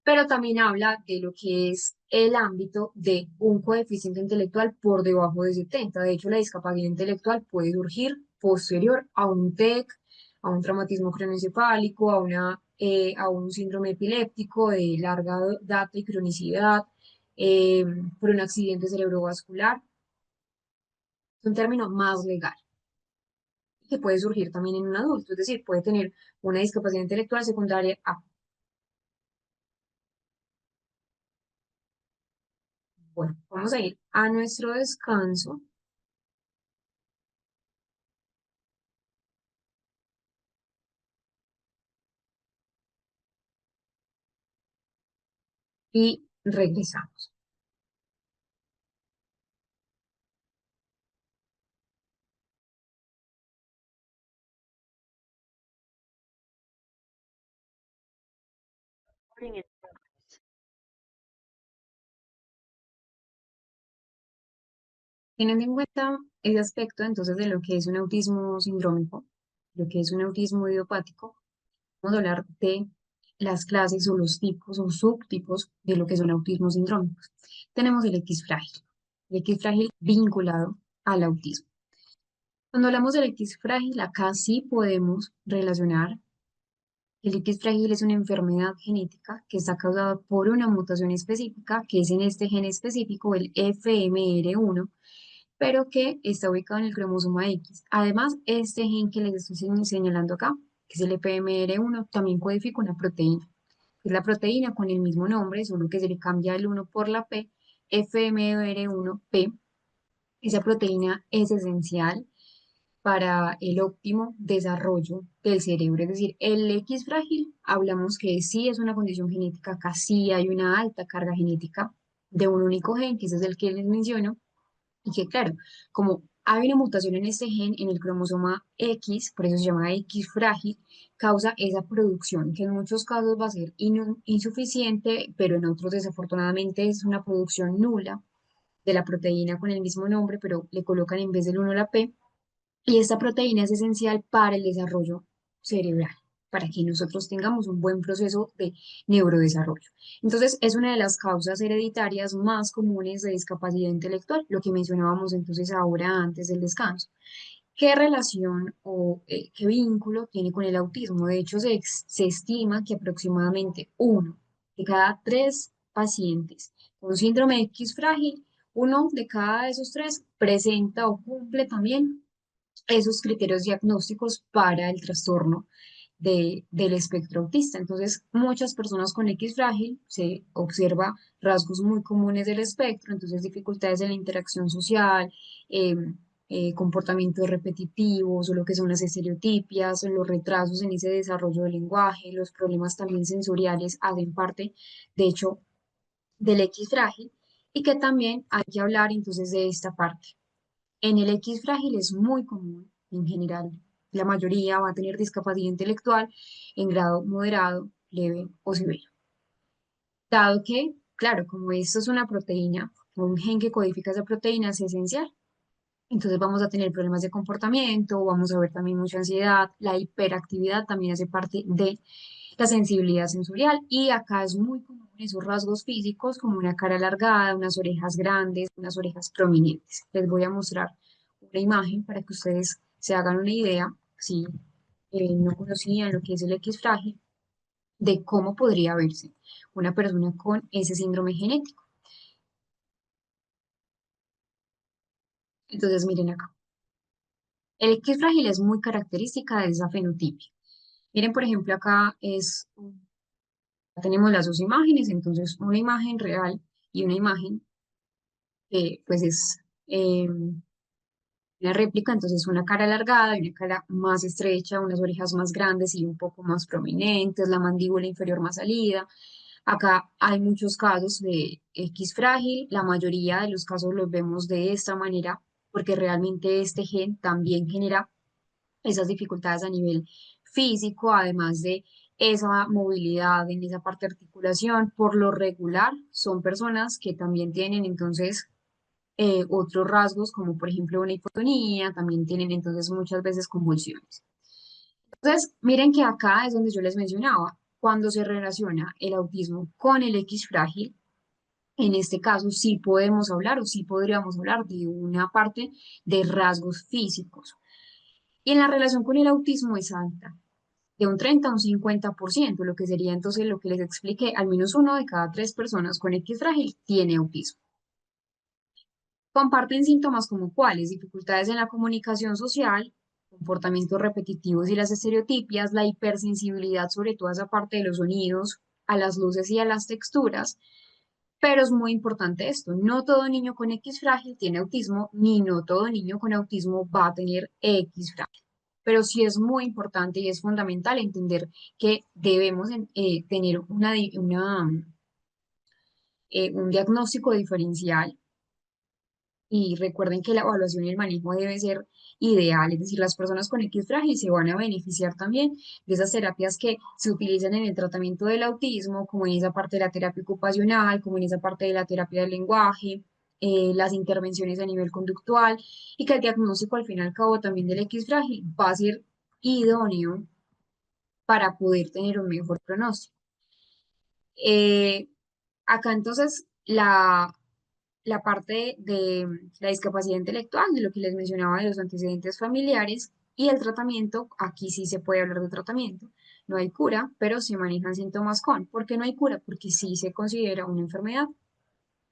pero también habla de lo que es el ámbito de un coeficiente intelectual por debajo de 70. De hecho, la discapacidad intelectual puede surgir posterior a un TEC, a un traumatismo craneoencefálico, a un síndrome epiléptico de larga data y cronicidad, eh, por un accidente cerebrovascular. Es un término más legal que puede surgir también en un adulto, es decir, puede tener una discapacidad intelectual secundaria a. Bueno, vamos a ir a nuestro descanso y regresamos.
Recording in progress.
Teniendo en cuenta ese aspecto, entonces, de lo que es un autismo sindrómico, lo que es un autismo idiopático, vamos a hablar de las clases o los tipos o subtipos de lo que son autismos sindrómicos. Tenemos el X frágil vinculado al autismo. Cuando hablamos del X frágil, acá sí podemos relacionar. El X frágil es una enfermedad genética que está causada por una mutación específica, que es en este gen específico, el FMR1, pero que está ubicado en el cromosoma X. Además, este gen que les estoy señalando acá, que es el FMR1, también codifica una proteína. Es la proteína con el mismo nombre, solo que se le cambia el 1 por la P, FMR1P. Esa proteína es esencial para el óptimo desarrollo del cerebro. Es decir, el X frágil, hablamos que sí es una condición genética, casi hay una alta carga genética de un único gen, que ese es el que les menciono, y que claro, como hay una mutación en este gen, en el cromosoma X, por eso se llama X frágil, causa esa producción, que en muchos casos va a ser insuficiente, pero en otros desafortunadamente es una producción nula de la proteína con el mismo nombre, pero le colocan en vez del 1 la P, y esta proteína es esencial para el desarrollo cerebral, para que nosotros tengamos un buen proceso de neurodesarrollo. Entonces, es una de las causas hereditarias más comunes de discapacidad intelectual, lo que mencionábamos entonces ahora antes del descanso. ¿Qué relación o qué vínculo tiene con el autismo? De hecho, se estima que aproximadamente uno de cada tres pacientes con síndrome X frágil, uno de cada de esos tres presenta o cumple también esos criterios diagnósticos para el trastorno del espectro autista. Entonces, muchas personas con X frágil se observa rasgos muy comunes del espectro, entonces dificultades en la interacción social, comportamientos repetitivos o lo que son las estereotipias, los retrasos en ese desarrollo del lenguaje, los problemas también sensoriales hacen parte, de hecho, del X frágil y que también hay que hablar entonces de esta parte. En el X frágil es muy común, en general, la mayoría va a tener discapacidad intelectual en grado moderado, leve o severo. Dado que, claro, como esto es una proteína, un gen que codifica esa proteína es esencial. Entonces vamos a tener problemas de comportamiento, vamos a ver también mucha ansiedad, la hiperactividad también hace parte de la sensibilidad sensorial y acá es muy común esos rasgos físicos como una cara alargada, unas orejas grandes, unas orejas prominentes. Les voy a mostrar una imagen para que ustedes se hagan una idea, si no conocían lo que es el X frágil, de cómo podría verse una persona con ese síndrome genético. Entonces miren acá. El X frágil es muy característica de esa fenotipia. Miren, por ejemplo, acá tenemos las dos imágenes, entonces una imagen real y una imagen que pues es una réplica, entonces una cara alargada y una cara más estrecha, unas orejas más grandes y un poco más prominentes, la mandíbula inferior más salida. Acá hay muchos casos de X frágil, la mayoría de los casos los vemos de esta manera porque realmente este gen también genera esas dificultades a nivel físico, además de esa movilidad en esa parte de articulación. Por lo regular, son personas que también tienen entonces otros rasgos, como por ejemplo una hipotonía, también tienen entonces muchas veces convulsiones. Entonces, miren que acá es donde yo les mencionaba, cuando se relaciona el autismo con el X frágil, en este caso sí podemos hablar o sí podríamos hablar de una parte de rasgos físicos. Y en la relación con el autismo es alta, de un 30 a un 50%, lo que sería entonces lo que les expliqué, al menos uno de cada tres personas con X frágil tiene autismo. Comparten síntomas como cuáles, dificultades en la comunicación social, comportamientos repetitivos y las estereotipias, la hipersensibilidad sobre toda esa parte de los sonidos, a las luces y a las texturas, pero es muy importante esto, no todo niño con X frágil tiene autismo, ni no todo niño con autismo va a tener X frágil. Pero sí es muy importante y es fundamental entender que debemos tener un diagnóstico diferencial y recuerden que la evaluación y el manejo debe ser ideal, es decir, las personas con X frágil se van a beneficiar también de esas terapias que se utilizan en el tratamiento del autismo, como en esa parte de la terapia ocupacional, como en esa parte de la terapia del lenguaje, las intervenciones a nivel conductual, y que el diagnóstico al fin y al cabo también del X frágil va a ser idóneo para poder tener un mejor pronóstico. Eh, Acá entonces la parte de la discapacidad intelectual, de lo que les mencionaba de los antecedentes familiares y el tratamiento, aquí sí se puede hablar de tratamiento. No hay cura, pero se manejan síntomas con. ¿Por qué no hay cura? Porque sí se considera una enfermedad.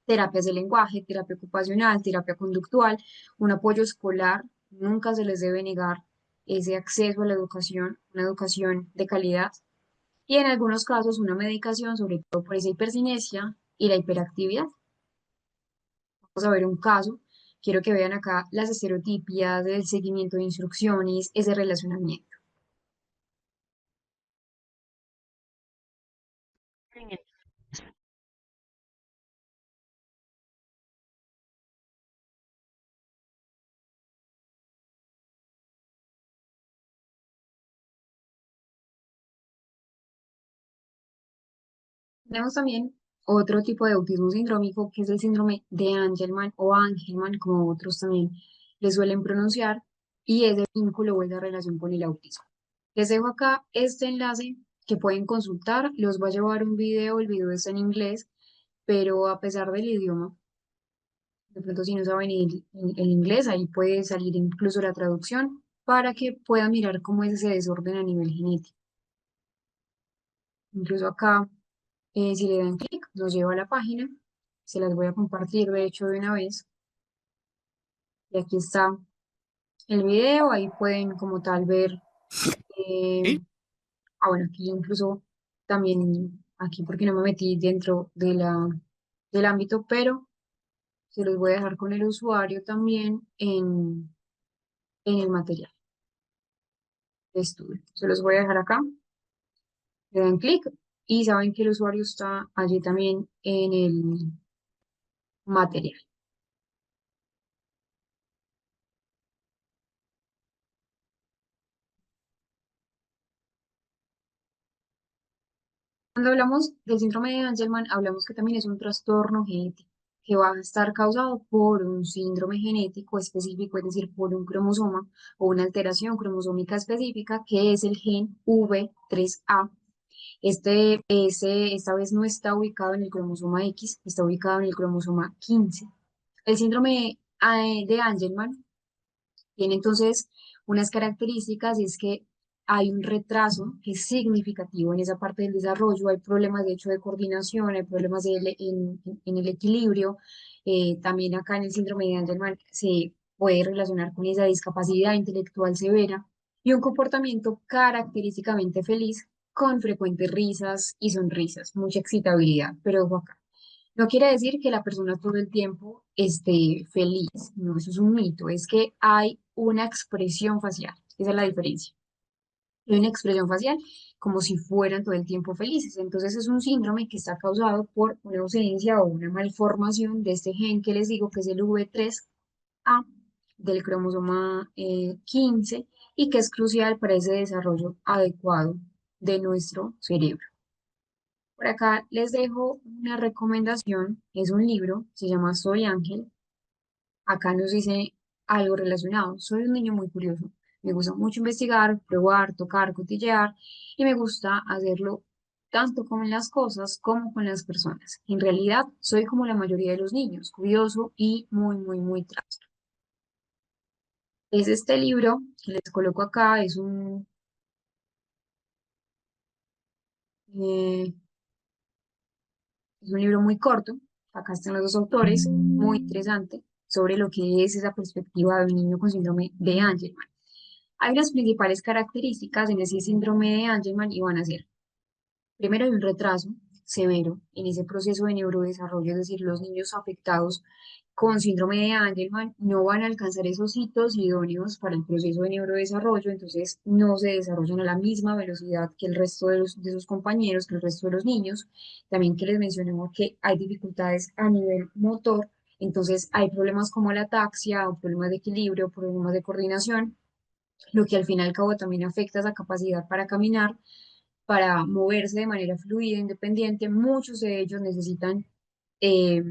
Terapias de lenguaje, terapia ocupacional, terapia conductual, un apoyo escolar, nunca se les debe negar ese acceso a la educación, una educación de calidad y en algunos casos una medicación, sobre todo por esa hipercinesia y la hiperactividad. Vamos a ver un caso. Quiero que vean acá las estereotipias, el seguimiento de instrucciones, ese relacionamiento.
En el-
Tenemos también otro tipo de autismo sindrómico, que es el síndrome de Angelman o Angelman, como otros también le suelen pronunciar, y ese vínculo o esa relación con el autismo. Les dejo acá este enlace que pueden consultar, los va a llevar un video, el video está en inglés, pero a pesar del idioma, de pronto si no saben el inglés, ahí puede salir incluso la traducción para que puedan mirar cómo es ese desorden a nivel genético. Incluso acá, si le dan clic, nos lleva a la página. Se las voy a compartir, de hecho, de una vez. Y aquí está el video, ahí pueden como tal ver eh,
¿Sí?
Bueno, aquí incluso también, aquí porque no me metí dentro de del ámbito, pero se los voy a dejar con el usuario también en el material de estudio. Se los voy a dejar acá, le dan clic y saben que el usuario está allí también en el material. Cuando hablamos del síndrome de Angelman, hablamos que también es un trastorno genético que va a estar causado por un síndrome genético específico, es decir, por un cromosoma o una alteración cromosómica específica, que es el gen V3A. Esta vez no está ubicado en el cromosoma X, está ubicado en el cromosoma 15. El síndrome de Angelman tiene entonces unas características y es que hay un retraso que es significativo en esa parte del desarrollo, hay problemas de hecho de coordinación, hay problemas en el equilibrio, también acá en el síndrome de Angelman se puede relacionar con esa discapacidad intelectual severa y un comportamiento característicamente feliz con frecuentes risas y sonrisas, mucha excitabilidad, pero ojo acá. No quiere decir que la persona todo el tiempo esté feliz, no, eso es un mito, es que hay una expresión facial, esa es la diferencia. Hay una expresión facial como si fueran todo el tiempo felices. Entonces es un síndrome que está causado por una ausencia o una malformación de este gen que les digo que es el V3A del cromosoma 15 y que es crucial para ese desarrollo adecuado de nuestro cerebro. Por acá les dejo una recomendación, es un libro, se llama Soy Ángel. Acá nos dice algo relacionado. Soy un niño muy curioso. Me gusta mucho investigar, probar, tocar, cotillear y me gusta hacerlo tanto con las cosas como con las personas. En realidad, soy como la mayoría de los niños, curioso y muy trasto. Es este libro que les coloco acá, eh, es un libro muy corto, acá están los dos autores, muy interesante, sobre lo que es esa perspectiva de un niño con síndrome de Angelman. Hay unas principales características en ese síndrome de Angelman y van a ser, primero, hay un retraso severo en ese proceso de neurodesarrollo, es decir, los niños afectados con síndrome de Angelman no van a alcanzar esos hitos idóneos para el proceso de neurodesarrollo, entonces no se desarrollan a la misma velocidad que el resto de sus compañeros, que el resto de los niños. También que les mencionemos que hay dificultades a nivel motor, entonces hay problemas como la ataxia o problemas de equilibrio, problemas de coordinación, lo que al fin y al cabo también afecta esa capacidad para caminar, para moverse de manera fluida, independiente. Muchos de ellos necesitan eh,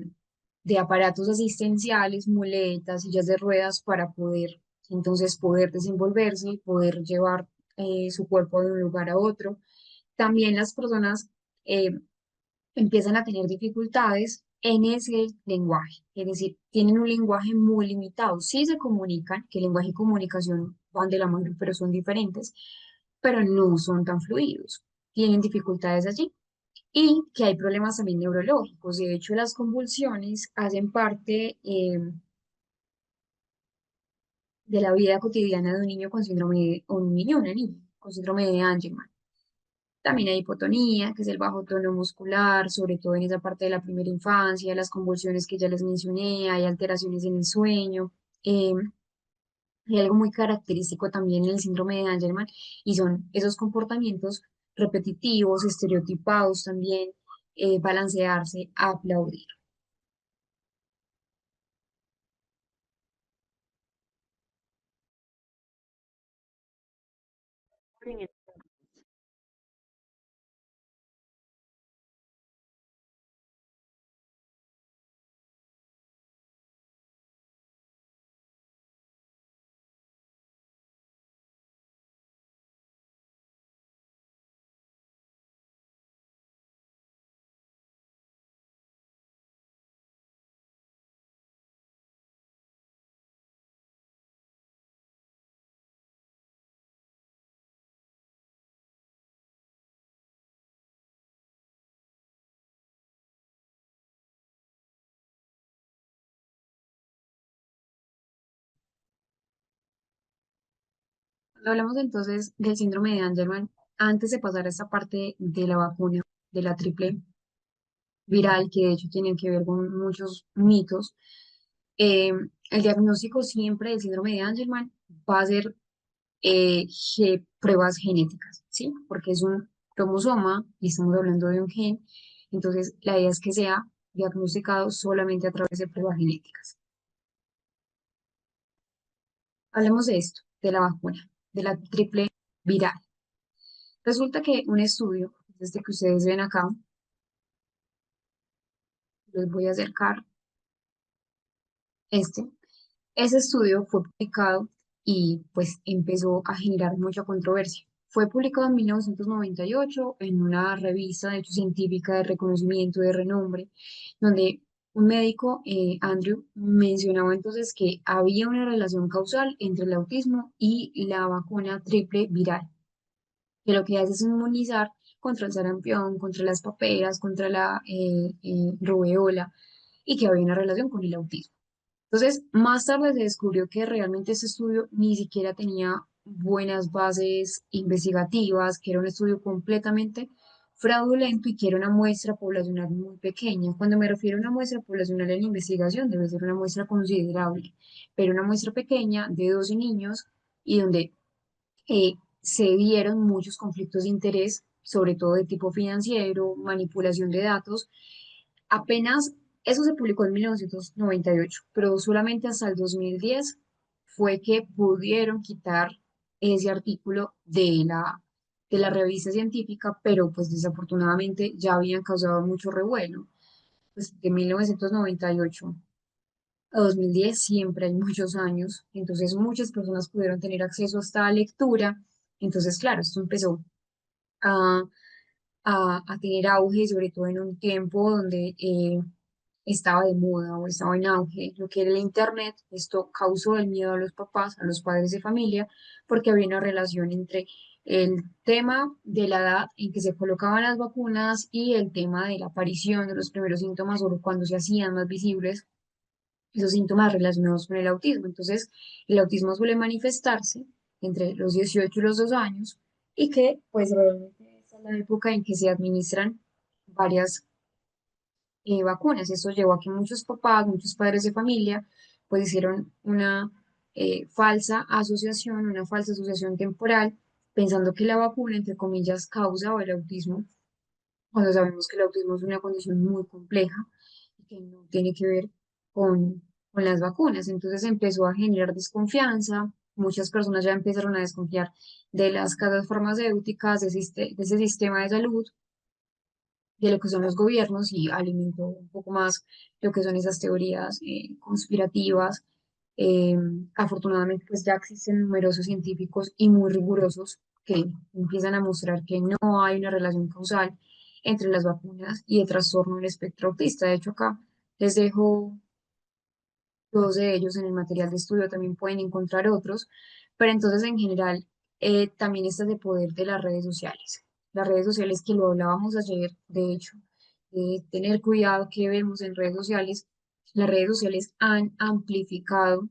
de aparatos asistenciales, muletas, sillas de ruedas para poder, entonces, poder desenvolverse y poder llevar su cuerpo de un lugar a otro. También las personas eh, empiezan a tener dificultades en ese lenguaje, es decir, tienen un lenguaje muy limitado. Sí se comunican, que lenguaje y comunicación van de la mano, pero son diferentes, pero no son tan fluidos. Tienen dificultades allí y que hay problemas también neurológicos. De hecho, las convulsiones hacen parte de la vida cotidiana de un niño con síndrome o un niño, una niña con síndrome de Angelman. También hay hipotonía, que es el bajo tono muscular, sobre todo en esa parte de la primera infancia, las convulsiones que ya les mencioné, hay alteraciones en el sueño. eh, Hay algo muy característico también en el síndrome de Angelman y son esos comportamientos repetitivos, estereotipados también, balancearse, aplaudir.
En el-
Cuando hablamos entonces del síndrome de Angelman, antes de pasar a esta parte de la vacuna, de la triple viral, que de hecho tienen que ver con muchos mitos, eh, el diagnóstico siempre del síndrome de Angelman va a ser pruebas genéticas, ¿sí? Porque es un cromosoma y estamos hablando de un gen, entonces la idea es que sea diagnosticado solamente a través de pruebas genéticas. Hablemos de esto, de la vacuna, de la triple viral. Resulta que un estudio, desde que ustedes ven acá, les voy a acercar este. Ese estudio fue publicado y pues empezó a generar mucha controversia. Fue publicado en 1998 en una revista, de hecho, científica de reconocimiento de renombre, donde un médico, Andrew, mencionaba entonces que había una relación causal entre el autismo y la vacuna triple viral, que lo que hace es inmunizar contra el sarampión, contra las paperas, contra la rubeola, y que había una relación con el autismo. Entonces, más tarde se descubrió que realmente ese estudio ni siquiera tenía buenas bases investigativas, que era un estudio completamente fraudulento y que era una muestra poblacional muy pequeña. Cuando me refiero a una muestra poblacional en investigación, debe ser una muestra considerable, pero una muestra pequeña de 12 niños y donde se dieron muchos conflictos de interés, sobre todo de tipo financiero, manipulación de datos. Apenas eso se publicó en 1998, pero solamente hasta el 2010 fue que pudieron quitar ese artículo de la revista científica, pero pues desafortunadamente ya habían causado mucho revuelo. Pues de 1998 a 2010 siempre hay muchos años, entonces muchas personas pudieron tener acceso a esta lectura. Entonces, claro, esto empezó a, a tener auge, sobre todo en un tiempo donde estaba de moda o estaba en auge lo que era el Internet. Esto causó el miedo a los papás, a los padres de familia, porque había una relación entre el tema de la edad en que se colocaban las vacunas y el tema de la aparición de los primeros síntomas o cuando se hacían más visibles esos síntomas relacionados con el autismo. Entonces, el autismo suele manifestarse entre los 18 y los 2 años y que pues realmente esa es la época en que se administran varias vacunas. Eso llevó a que muchos papás, muchos padres de familia, pues hicieron una una falsa asociación temporal, pensando que la vacuna, entre comillas, causaba el autismo, cuando sabemos que el autismo es una condición muy compleja y que no tiene que ver con las vacunas. Entonces empezó a generar desconfianza. Muchas personas ya empezaron a desconfiar de las casas farmacéuticas, de ese sistema de salud, de lo que son los gobiernos y alimentó un poco más lo que son esas teorías conspirativas. Eh, Afortunadamente, pues ya existen numerosos científicos y muy rigurosos que empiezan a mostrar que no hay una relación causal entre las vacunas y el trastorno del espectro autista. De hecho, acá les dejo todos de ellos en el material de estudio, también pueden encontrar otros, pero entonces en general también está de poder de las redes sociales. Las redes sociales que lo hablábamos ayer, de hecho, de tener cuidado que vemos en redes sociales. Las redes sociales han amplificado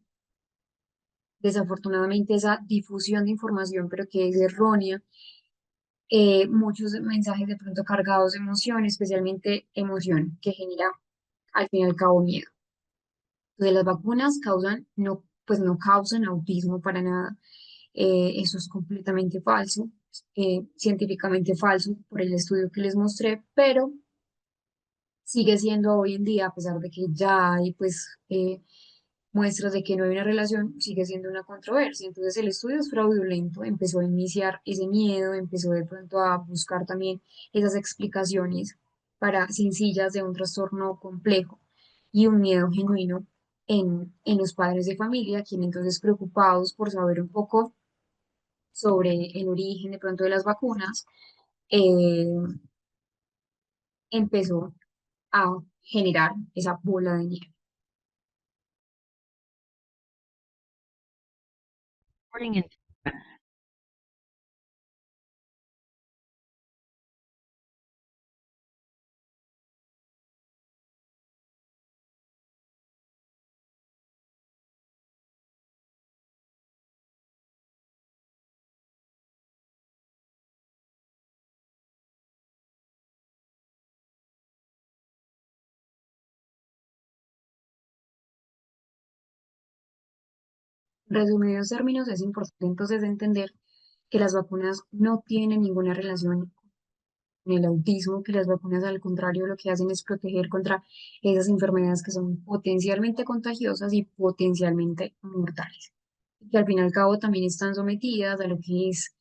desafortunadamente esa difusión de información, pero que es errónea. Muchos mensajes de pronto cargados de emoción, especialmente emoción, que genera al fin y al cabo miedo. Entonces, las vacunas causan, no, pues no causan autismo para nada. Eso es completamente falso, científicamente falso por el estudio que les mostré, pero sigue siendo hoy en día, a pesar de que ya hay pues muestras de que no hay una relación, sigue siendo una controversia. Entonces el estudio es fraudulento, empezó a iniciar ese miedo, empezó de pronto a buscar también esas explicaciones para sencillas de un trastorno complejo y un miedo genuino en los padres de familia, quienes entonces preocupados por saber un poco sobre el origen de pronto de las vacunas, eh, empezó a generar esa bola de nieve.
Recording in
Resumidos términos, es importante entonces entender que las vacunas no tienen ninguna relación con el autismo, que las vacunas al contrario lo que hacen es proteger contra esas enfermedades que son potencialmente contagiosas y potencialmente mortales. Y que al fin y al cabo también están sometidas a lo que es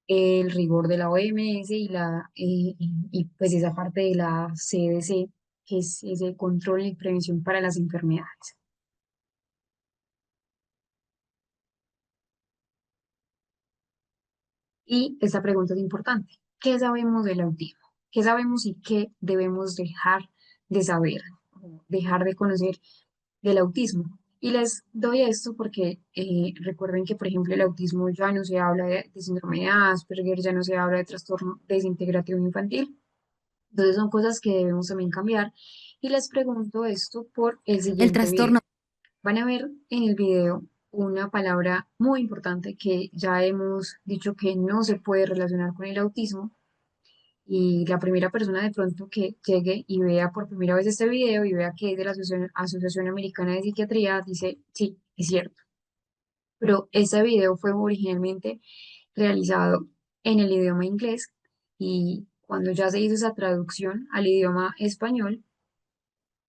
el rigor de la OMS y pues esa parte de la CDC, que es ese control y prevención para las enfermedades. Y esta pregunta es importante. ¿Qué sabemos del autismo? ¿Qué sabemos y qué debemos dejar de saber, o dejar de conocer del autismo? Y les doy esto porque recuerden que, por ejemplo, el autismo ya no se habla de síndrome de Asperger, ya no se habla de trastorno desintegrativo infantil. Entonces son cosas que debemos también cambiar. Y les pregunto esto por el
El
siguiente video.
trastorno
Van a ver en el video una palabra muy importante que ya hemos dicho que no se puede relacionar con el autismo. Y la primera persona de pronto que llegue y vea por primera vez este video y vea que es de la Asociación Americana de Psiquiatría, dice, sí, es cierto. Pero este video fue originalmente realizado en el idioma inglés y cuando ya se hizo esa traducción al idioma español,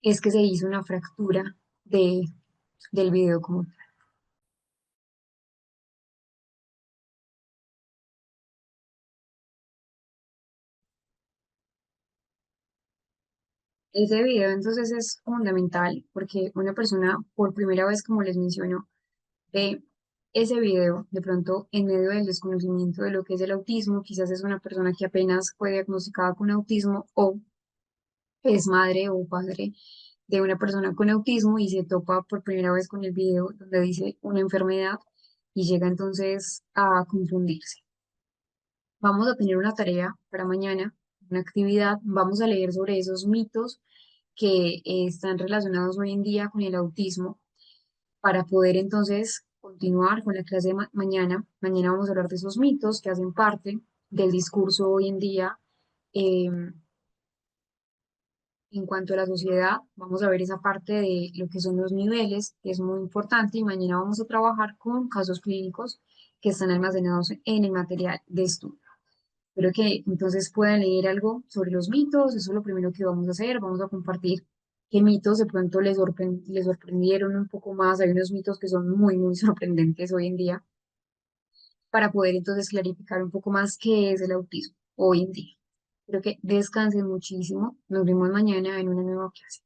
es que se hizo una fractura de, del video como tal. Ese video entonces es fundamental porque una persona por primera vez, como les menciono, ve ese video de pronto en medio del desconocimiento de lo que es el autismo, quizás es una persona que apenas fue diagnosticada con autismo o es madre o padre de una persona con autismo y se topa por primera vez con el video donde dice una enfermedad y llega entonces a confundirse. Vamos a tener una tarea para mañana, una actividad, vamos a leer sobre esos mitos que están relacionados hoy en día con el autismo para poder entonces continuar con la clase de mañana. Mañana vamos a hablar de esos mitos que hacen parte del discurso hoy en día. En cuanto a la sociedad, vamos a ver esa parte de lo que son los niveles, que es muy importante, y mañana vamos a trabajar con casos clínicos que están almacenados en el material de estudio. Espero que entonces puedan leer algo sobre los mitos, eso es lo primero que vamos a hacer, vamos a compartir qué mitos de pronto les sorprendieron un poco más, hay unos mitos que son muy, muy sorprendentes hoy en día, para poder entonces clarificar un poco más qué es el autismo hoy en día. Espero que descansen muchísimo, nos vemos mañana en una nueva clase.